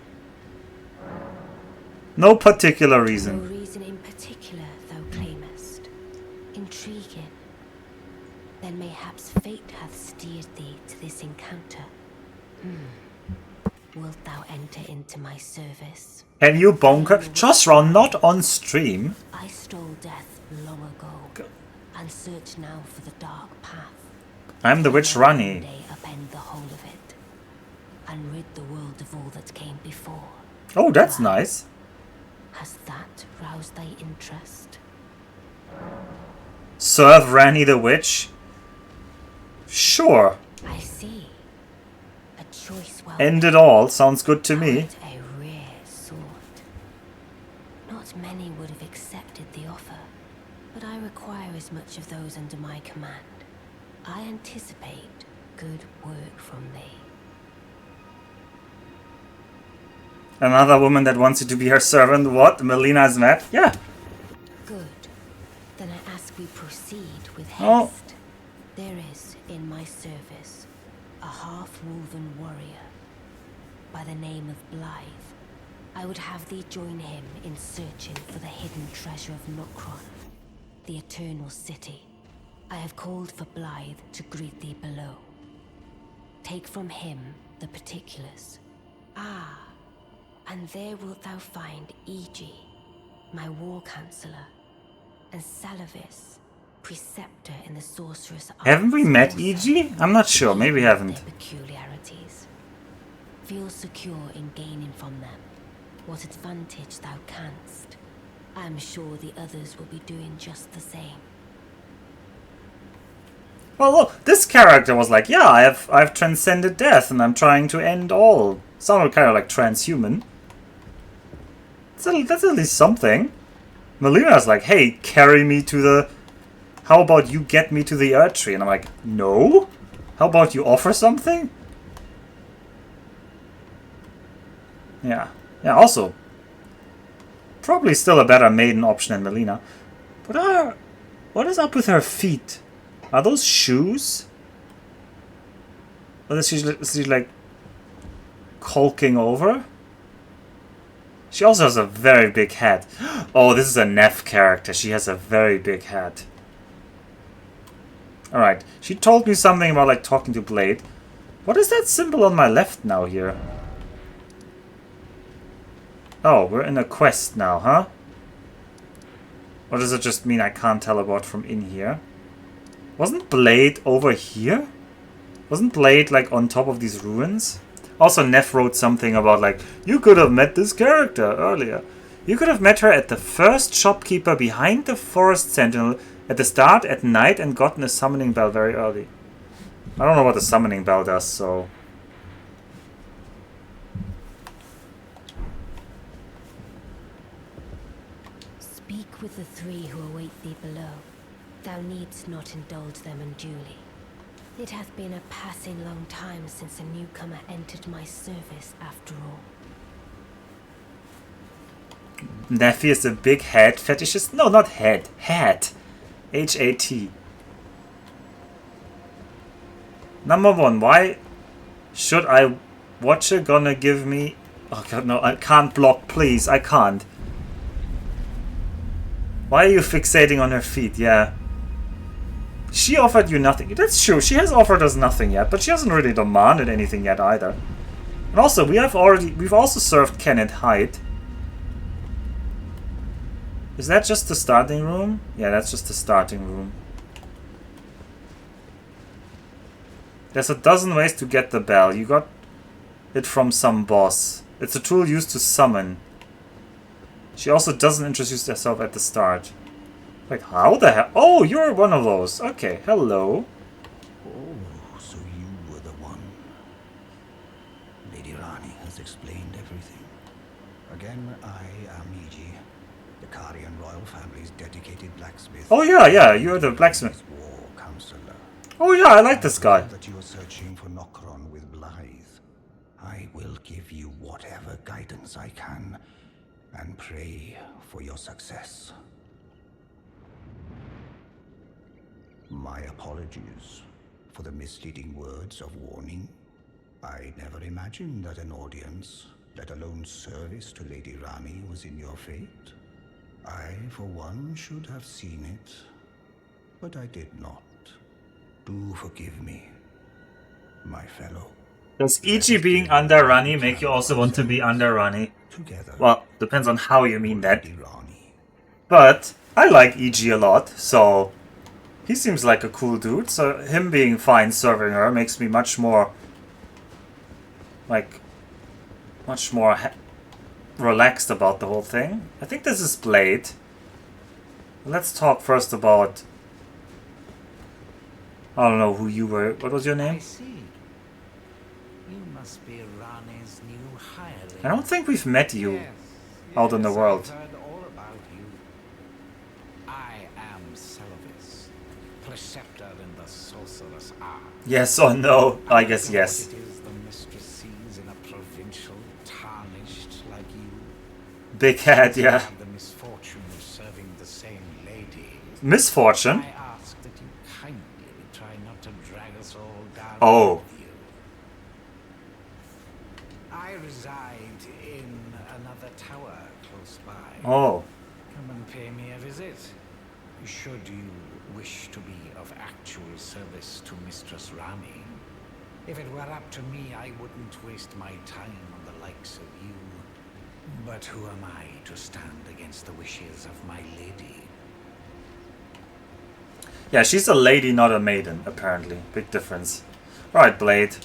No particular reason. No reason in particular, thou claimest. Intriguing. Then mayhaps fate hath steered thee to this encounter. Wilt thou enter into my service? Can you bonker? Josra, not on stream. I stole death long ago, and search now for the dark path. I'm the witch Rani. One day upend the whole of it, and rid the world of all that came before. Oh, that's nice. Has that roused thy interest? Serve Rani the witch? Sure. I see. A choice well End it all. Sounds good to me. What a rare sword. Not many would have accepted the offer, but I require as much of those under my command. I anticipate good work from thee. Another woman that wants you to be her servant. What? Melina's mad? Yeah. Good. Then I ask we proceed with haste. Oh. There is in my service a half-woven warrior by the name of Blythe. I would have thee join him in searching for the hidden treasure of Nokron, the Eternal City. I have called for Blythe to greet thee below. Take from him the particulars. Ah, and there wilt thou find Iji, my war counselor, and Salavis, preceptor in the sorceress arts. Haven't we met Iji? I'm not sure. Maybe we haven't. Their peculiarities. Feel secure in gaining from them what advantage thou canst. I am sure the others will be doing just the same. Well, look, this character was like, yeah, I've transcended death and I'm trying to end all. Sounded kind of like transhuman. That's at least something. Melina's like, hey, carry me to the... How about you get me to the Earth Tree? And I'm like, no? How about you offer something? Yeah. Yeah, also, probably still a better maiden option than Melina. But what is up with her feet? Are those shoes? Or is she like hulking over? She also has a very big head. Oh, this is a Neff character. She has a very big head. Alright, she told me something about like talking to Blade. What is that symbol on my left now here? Oh, we're in a quest now, huh? Or does it just mean I can't teleport from in here? Wasn't Blade over here? Wasn't Blade like on top of these ruins? Also, Neff wrote something about like, you could have met this character earlier. You could have met her at the first shopkeeper behind the forest sentinel at the start at night and gotten a summoning bell very early. I don't know what the summoning bell does, so... Speak with the three who await thee below. Thou needst not indulge them unduly. It hath been a passing long time since a newcomer entered my service, after all. Neffy is a big head fetishist? No, not head. Hat. H-A-T. Number one, why should I... What you gonna give me... Oh god, no, I can't block, please. I can't. Why are you fixating on her feet? Yeah. She offered you nothing. That's true. She has offered us nothing yet, but she hasn't really demanded anything yet either. And also, we've also served Kenneth Hyde. Is that just the starting room? Yeah, that's just the starting room. There's a dozen ways to get the bell. You got it from some boss. It's a tool used to summon. She also doesn't introduce herself at the start. Like, how the hell? Oh, you're one of those. Okay, hello. Oh, so you were the one. Lady Rani has explained everything. Again, I am Iji, the Karian royal family's dedicated blacksmith. Oh yeah, you're the blacksmith. War counselor. Oh yeah, I like this guy. That you are searching for Nokron with Blythe. I will give you whatever guidance I can, and pray for your success. My apologies for the misleading words of warning. I never imagined that an audience, let alone service to Lady Rani, was in your fate. I, for one, should have seen it, but I did not. Do forgive me, my fellow. Does EG being under Rani make you also want to be under Rani? Together. Well, depends on how you mean that. Lady Rani. But I like EG a lot, so he seems like a cool dude. So him being fine serving her makes me much more, like, relaxed about the whole thing. I think this is Blade. Let's talk first about... I don't know who you were. What was your name? I see. You must be Rani's new hireling. I don't think we've met you Yes, out in the yes, world. I've heard all about you. I am Celovis, preceptor in the sorcerer's art. Yes or no? I guess know yes. What it is the mistress sees in a provincial tarnished like you. Big head, You yeah. have the misfortune of serving the same lady. Misfortune? I ask that you kindly try not to drag us all down Oh. with you. I reside in another tower close by. Oh. Come and pay me a visit. Should you wish to be of actual service to Mistress Rani. If it were up to me, I wouldn't waste my time on the likes of you. But who am I to stand against the wishes of my lady? Yeah, she's a lady, not a maiden, apparently. Big difference. Alright, Blade.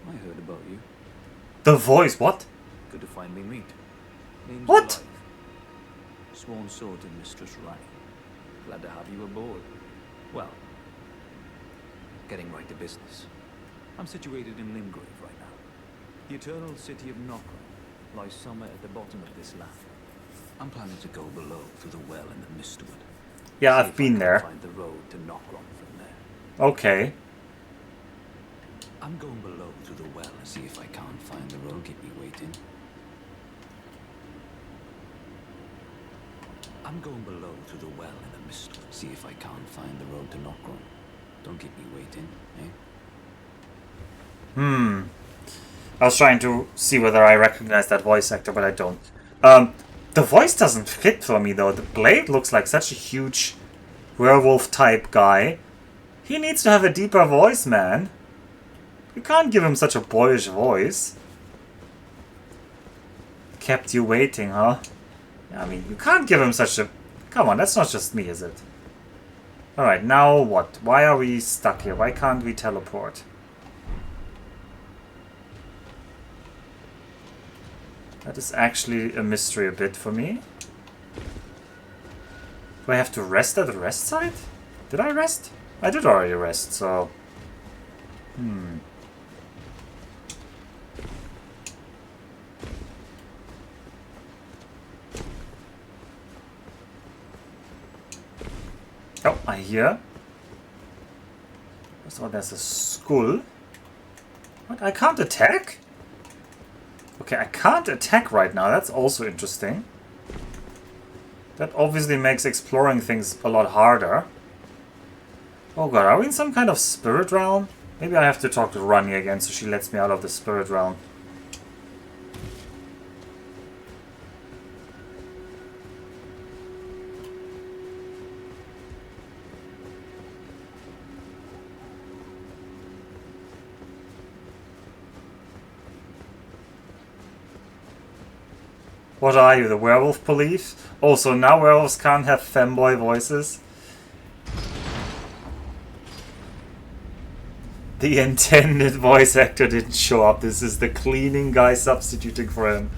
I heard about you. The voice, what? Good to finally meet. Name's What? Blythe. Sworn sword to Mistress Rani. Glad to have you aboard. Well, getting right to business. I'm situated in Limgrave right now. The eternal city of Nokron lies somewhere at the bottom of this land. I'm planning to go below through the well in the Mistwood. Yeah, See I've if I been can there. Find the road to Nokron from there. Okay. I'm going below through the well and see if I can't find the road. Keep me waiting. I'm going below through the well in the Mistwood. See if I can't find the road to Nokron. Don't keep me waiting, eh? I was trying to see whether I recognize that voice actor, but I don't. The voice doesn't fit for me, though. The Blade looks like such a huge werewolf-type guy. He needs to have a deeper voice, man. You can't give him such a boyish voice. Kept you waiting, huh? I mean, you can't give him such a... Come on, that's not just me, is it? Alright, now what? Why are we stuck here? Why can't we teleport? That is actually a mystery a bit for me. Do I have to rest at the rest site? Did I rest? I did already rest, so... Oh, I hear. So there's a skull. What? I can't attack? Okay, I can't attack right now. That's also interesting. That obviously makes exploring things a lot harder. Oh god, are we in some kind of spirit realm? Maybe I have to talk to Rani again so she lets me out of the spirit realm. What are you, the werewolf police? Oh, so now werewolves can't have femboy voices? The intended voice actor didn't show up. This is the cleaning guy substituting for him.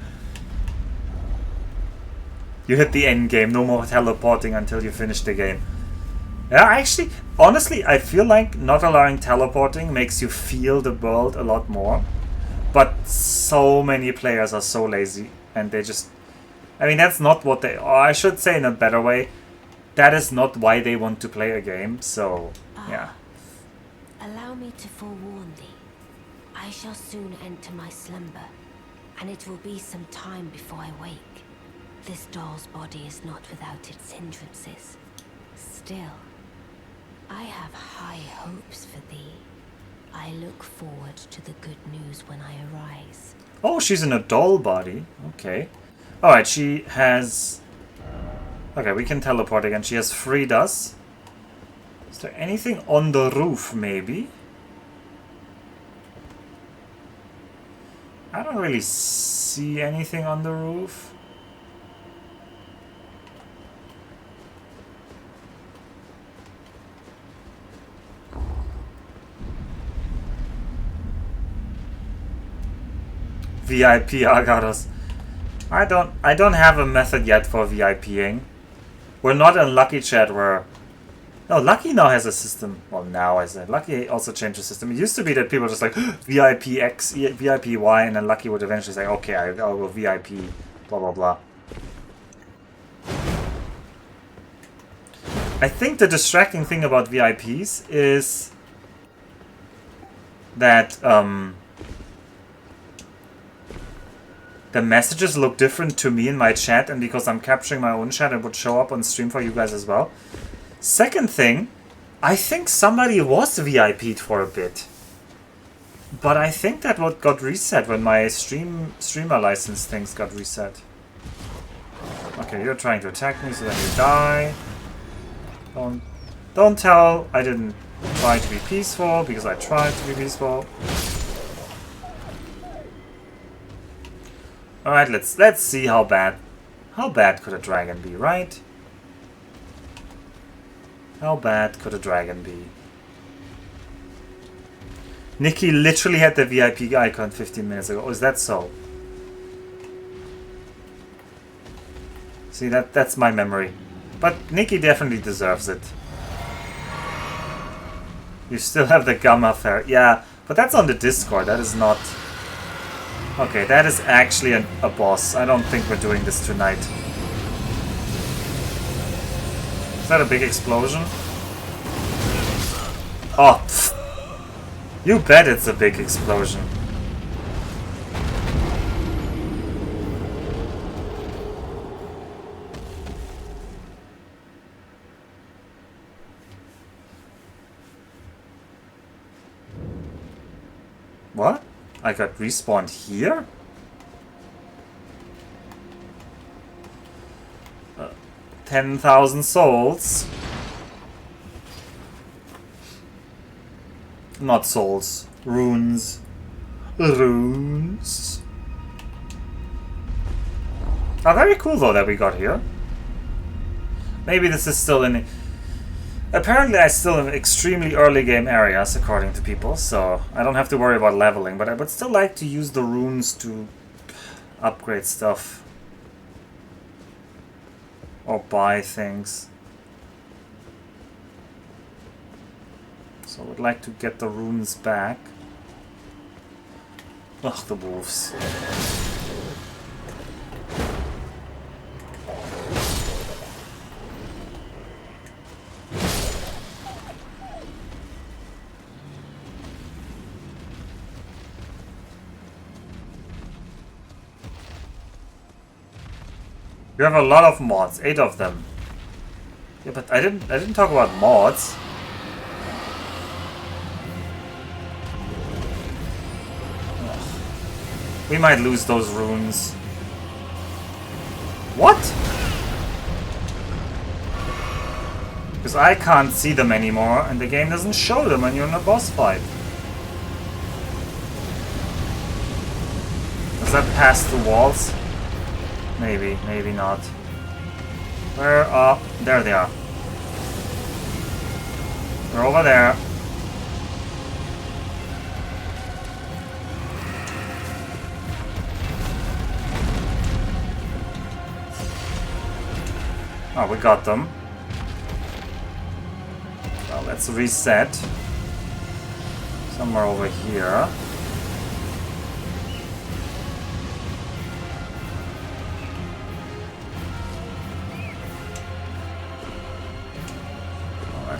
You hit the end game. No more teleporting until you finish the game. Yeah, actually, honestly, I feel like not allowing teleporting makes you feel the world a lot more. But so many players are so lazy. And they just... I mean, that's not what they... Or I should say in a better way. That is not why they want to play a game. So, yeah. Allow me to forewarn thee. I shall soon enter my slumber, and it will be some time before I wake. This doll's body is not without its hindrances. Still, I have high hopes for thee. I look forward to the good news when I arise. Oh, she's in a doll body. Okay. Alright, she has... Okay, we can teleport again. She has freed us. Is there anything on the roof, maybe? I don't really see anything on the roof. VIP Agaros. I don't have a method yet for VIPing. We're not in Lucky Chat where... No, Lucky now has a system. Well, now I said. Lucky also changed the system. It used to be that people were just like, VIP X, VIP Y, and then Lucky would eventually say, okay, I'll go VIP, blah, blah, blah. I think the distracting thing about VIPs is that, the messages look different to me in my chat, and because I'm capturing my own chat, it would show up on stream for you guys as well. Second thing, I think somebody was VIP'd for a bit. But I think that what got reset when my streamer license things got reset. Okay, you're trying to attack me, so then you die. Don't tell I didn't try to be peaceful, because I tried to be peaceful. Alright, let's see how bad could a dragon be, right? How bad could a dragon be? Nikki literally had the VIP icon 15 minutes ago. Oh, is that so? See, that's my memory. But Nikki definitely deserves it. You still have the Gamma Fair. Yeah, but that's on the Discord. That is not... Okay, that is actually a boss. I don't think we're doing this tonight. Is that a big explosion? Oh, pfft. You bet it's a big explosion. What? I got respawned here? 10,000 souls. Not souls. Runes. Runes. Oh, very cool though that we got here. Maybe this is still in... Apparently I still in extremely early game areas, according to people, so I don't have to worry about leveling, but I would still like to use the runes to upgrade stuff. Or buy things. So I would like to get the runes back. Ugh, the wolves. You have a lot of mods, 8 of them. Yeah, but I didn't talk about mods. Ugh. We might lose those runes. What? Because I can't see them anymore, and the game doesn't show them when you're in a boss fight. Does that pass the walls? Maybe, maybe not. Where are... There they are. They're over there. Oh, we got them. Well, let's reset. Somewhere over here.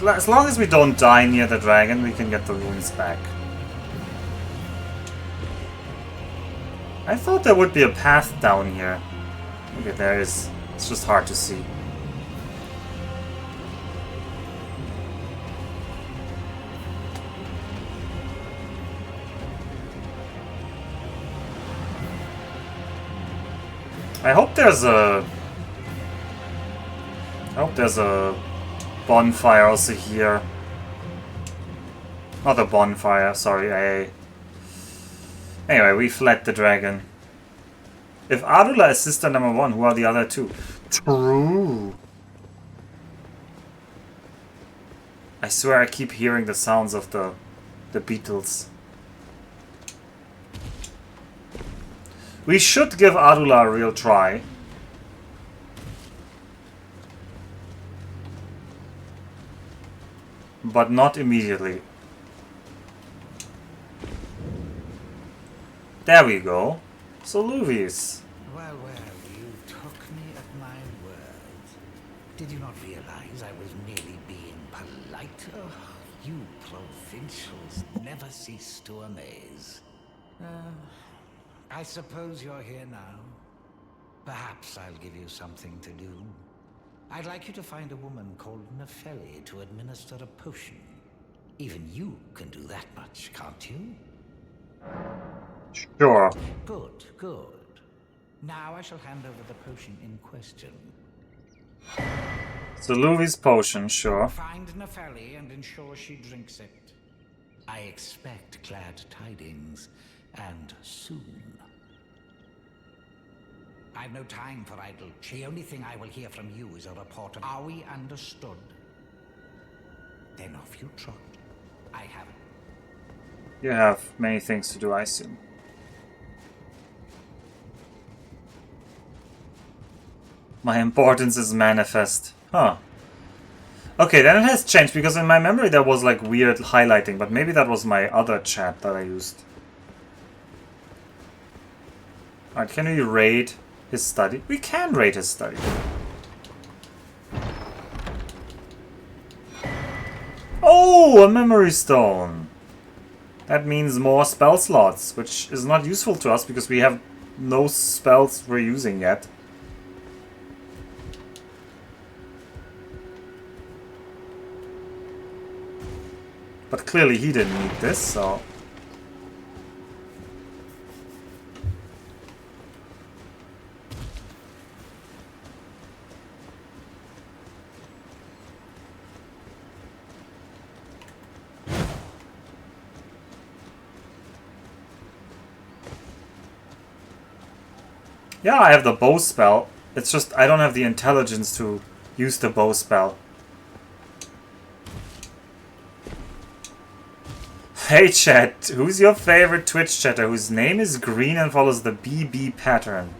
As long as we don't die near the dragon, we can get the runes back. I thought there would be a path down here. Okay, there is. It's just hard to see. I hope there's a bonfire also here. Not a bonfire, sorry. Anyway, we fled the dragon. If Ardula is sister number 1, who are the other 2? True. I swear I keep hearing the sounds of the beetles. We should give Ardula a real try. But not immediately. There we go. So Luvis. Well, you took me at my word. Did you not realize I was merely being polite? Oh, you provincials never cease to amaze. I suppose you're here now. Perhaps I'll give you something to do. I'd like you to find a woman called Nefeli to administer a potion. Even you can do that much, can't you? Sure. Good, good. Now I shall hand over the potion in question. So Luvis potion, sure. Find Nefeli and ensure she drinks it. I expect glad tidings, and soon. I've no time for idle. The only thing I will hear from you is a report of... Are we understood? Then off you trot. I have it. You have many things to do, I assume. My importance is manifest. Huh. Okay, then it has changed, because in my memory there was like weird highlighting, but maybe that was my other chat that I used. Alright, can we raid his study? We can raid his study. Oh, a memory stone! That means more spell slots, which is not useful to us because we have no spells we're using yet. But clearly he didn't need this, so... Yeah, I have the bow spell. It's just I don't have the intelligence to use the bow spell. Hey chat, who's your favorite Twitch chatter whose name is green and follows the BB pattern?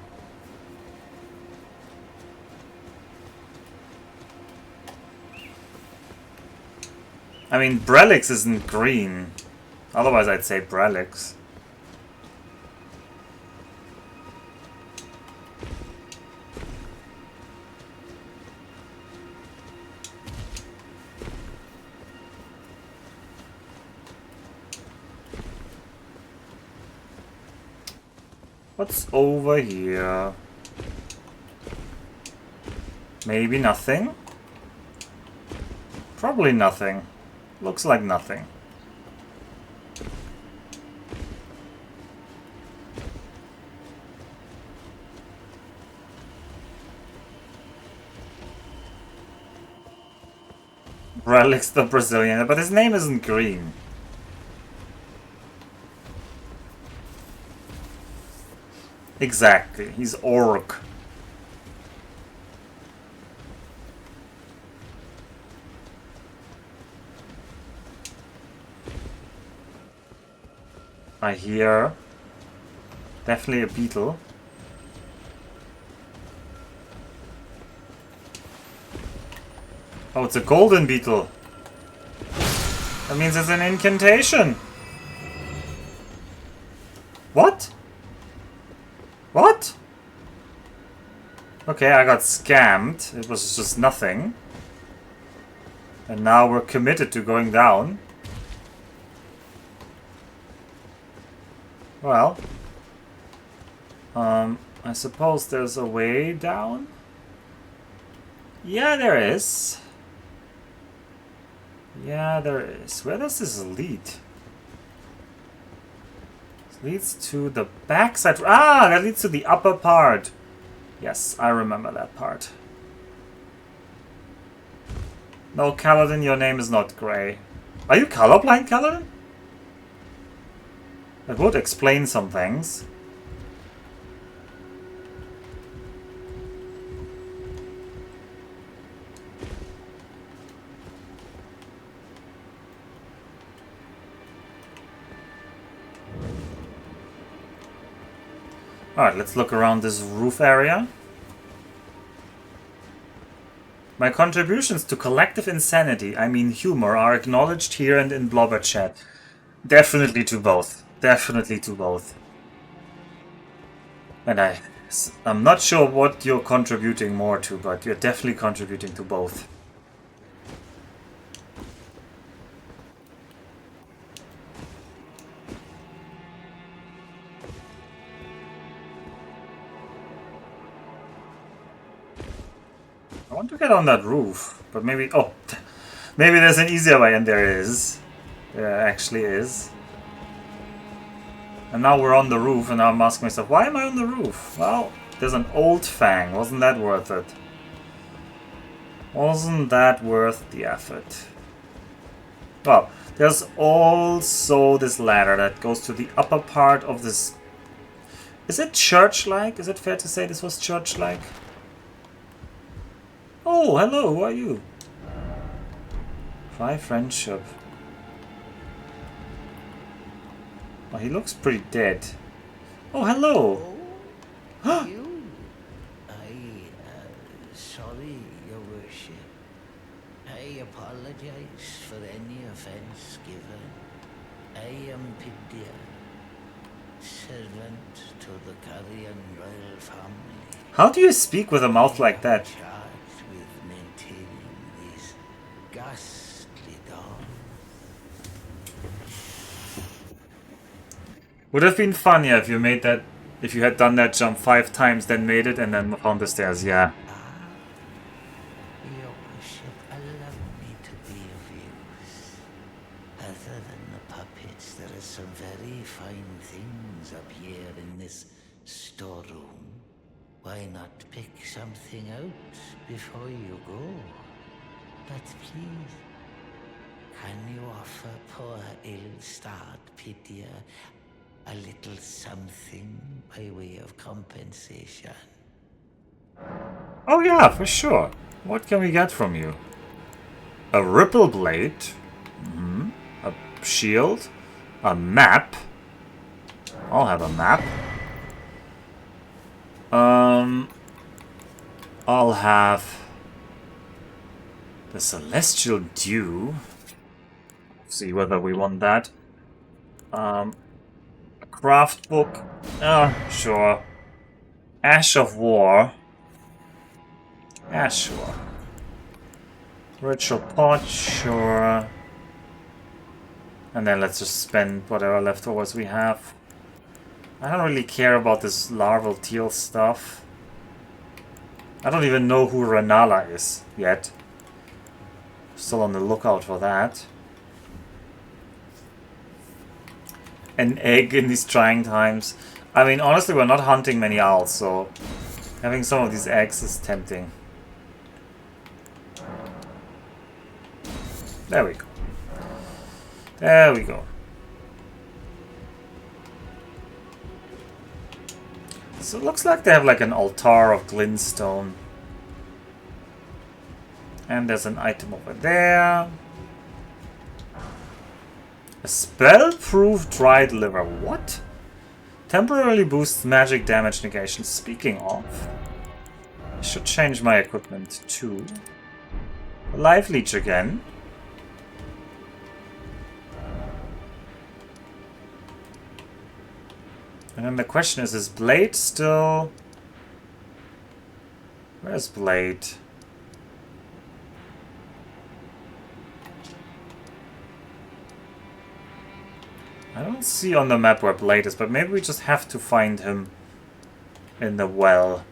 I mean, Brelix isn't green. Otherwise I'd say Brelix. What's over here? Maybe nothing? Probably nothing. Looks like nothing. Relix the Brazilian, but his name isn't green. Exactly, he's orc. I hear definitely a beetle. Oh, it's a golden beetle. That means it's an incantation. What? What? Okay, I got scammed. It was just nothing. And now we're committed to going down. Well. I suppose there's a way down? Yeah, there is. Yeah, there is. Where does this lead? This leads to the backside. Ah, that leads to the upper part. Yes, I remember that part. No, Kaladin, your name is not Grey. Are you colorblind, Kaladin? That would explain some things. Alright, let's look around this roof area. My contributions to collective insanity, I mean humor, are acknowledged here and in Blobber Chat. Definitely to both. Definitely to both. And I'm not sure what you're contributing more to, but you're definitely contributing to both. I want to get on that roof, but maybe... Oh, maybe there's an easier way, and there is. There actually is. And now we're on the roof, and now I'm asking myself, why am I on the roof? Well, there's an old fang. Wasn't that worth it? Wasn't that worth the effort? Well, there's also this ladder that goes to the upper part of this... Is it church-like? Is it fair to say this was church-like? Oh, hello, who are you? Try friendship. Oh, he looks pretty dead. Oh, hello! Oh, you? Sorry, Your Worship. I apologize for any offense given. I am Pidia, servant to the Carrion royal family. How do you speak with a mouth like that? Charged with maintaining these ghastly dogs. Would have been funnier if you made that, if you had done that jump 5 times, then made it, and then found the stairs. Yeah. Your Worship, allow me to be of use. Other than the puppets, there are some very fine things up here in this storeroom. Why not pick something out before you go? But please, can you offer poor ill-starred Pidia a little something by way of compensation? Oh yeah, for sure. What can we get from you? A ripple blade. A shield. A map. I'll have a map. I'll have the Celestial Dew. See whether we want that. A craft book. Sure. Ash of War. Yeah, sure. Ritual pot, sure. And then let's just spend whatever leftovers we have. I don't really care about this larval teal stuff. I don't even know who Renala is yet. Still on the lookout for that. An egg in these trying times. I mean, honestly, we're not hunting many owls, so having some of these eggs is tempting. There we go. There we go. So it looks like they have like an altar of glintstone. And there's an item over there. A spell-proof dried liver. What? Temporarily boosts magic damage negation. Speaking of, I should change my equipment to a life leech again. And then the question is Blade still... Where's Blade? I don't see on the map where Blade is, but maybe we just have to find him in the well.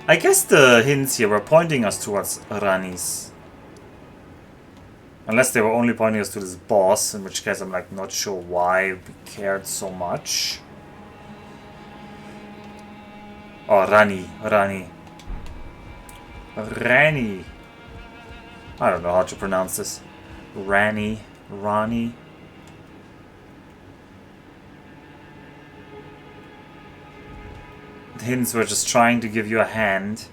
I guess the hints here were pointing us towards Rani's. Unless they were only pointing us to this boss, in which case I'm like not sure why we cared so much. Oh, Rani. I don't know how to pronounce this. Rani. The hints were just trying to give you a hand.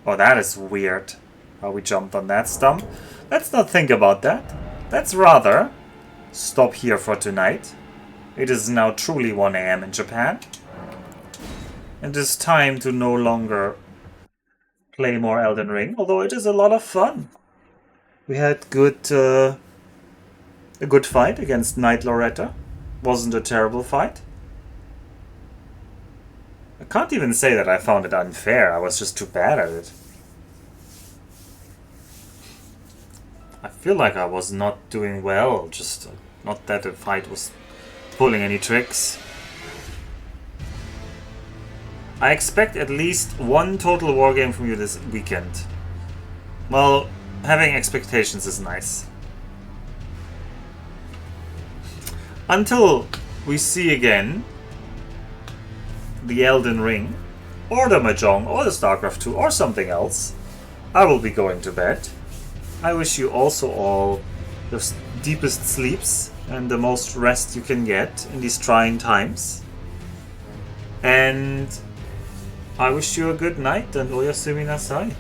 Oh, that is weird. How we jumped on that stump. Let's not think about that. Let's rather stop here for tonight. It is now truly 1 AM in Japan. And it is time to no longer play more Elden Ring, although it is a lot of fun. We had a good fight against Knight Loretta. Wasn't a terrible fight. I can't even say that I found it unfair, I was just too bad at it. I feel like I was not doing well, just not that the fight was pulling any tricks. I expect at least 1 total wargame from you this weekend. Well, having expectations is nice. Until we see again the Elden Ring, or the Mahjong, or the StarCraft 2, or something else, I will be going to bed. I wish you also all the deepest sleeps and the most rest you can get in these trying times. And I wish you a good night and oyasumi nasai.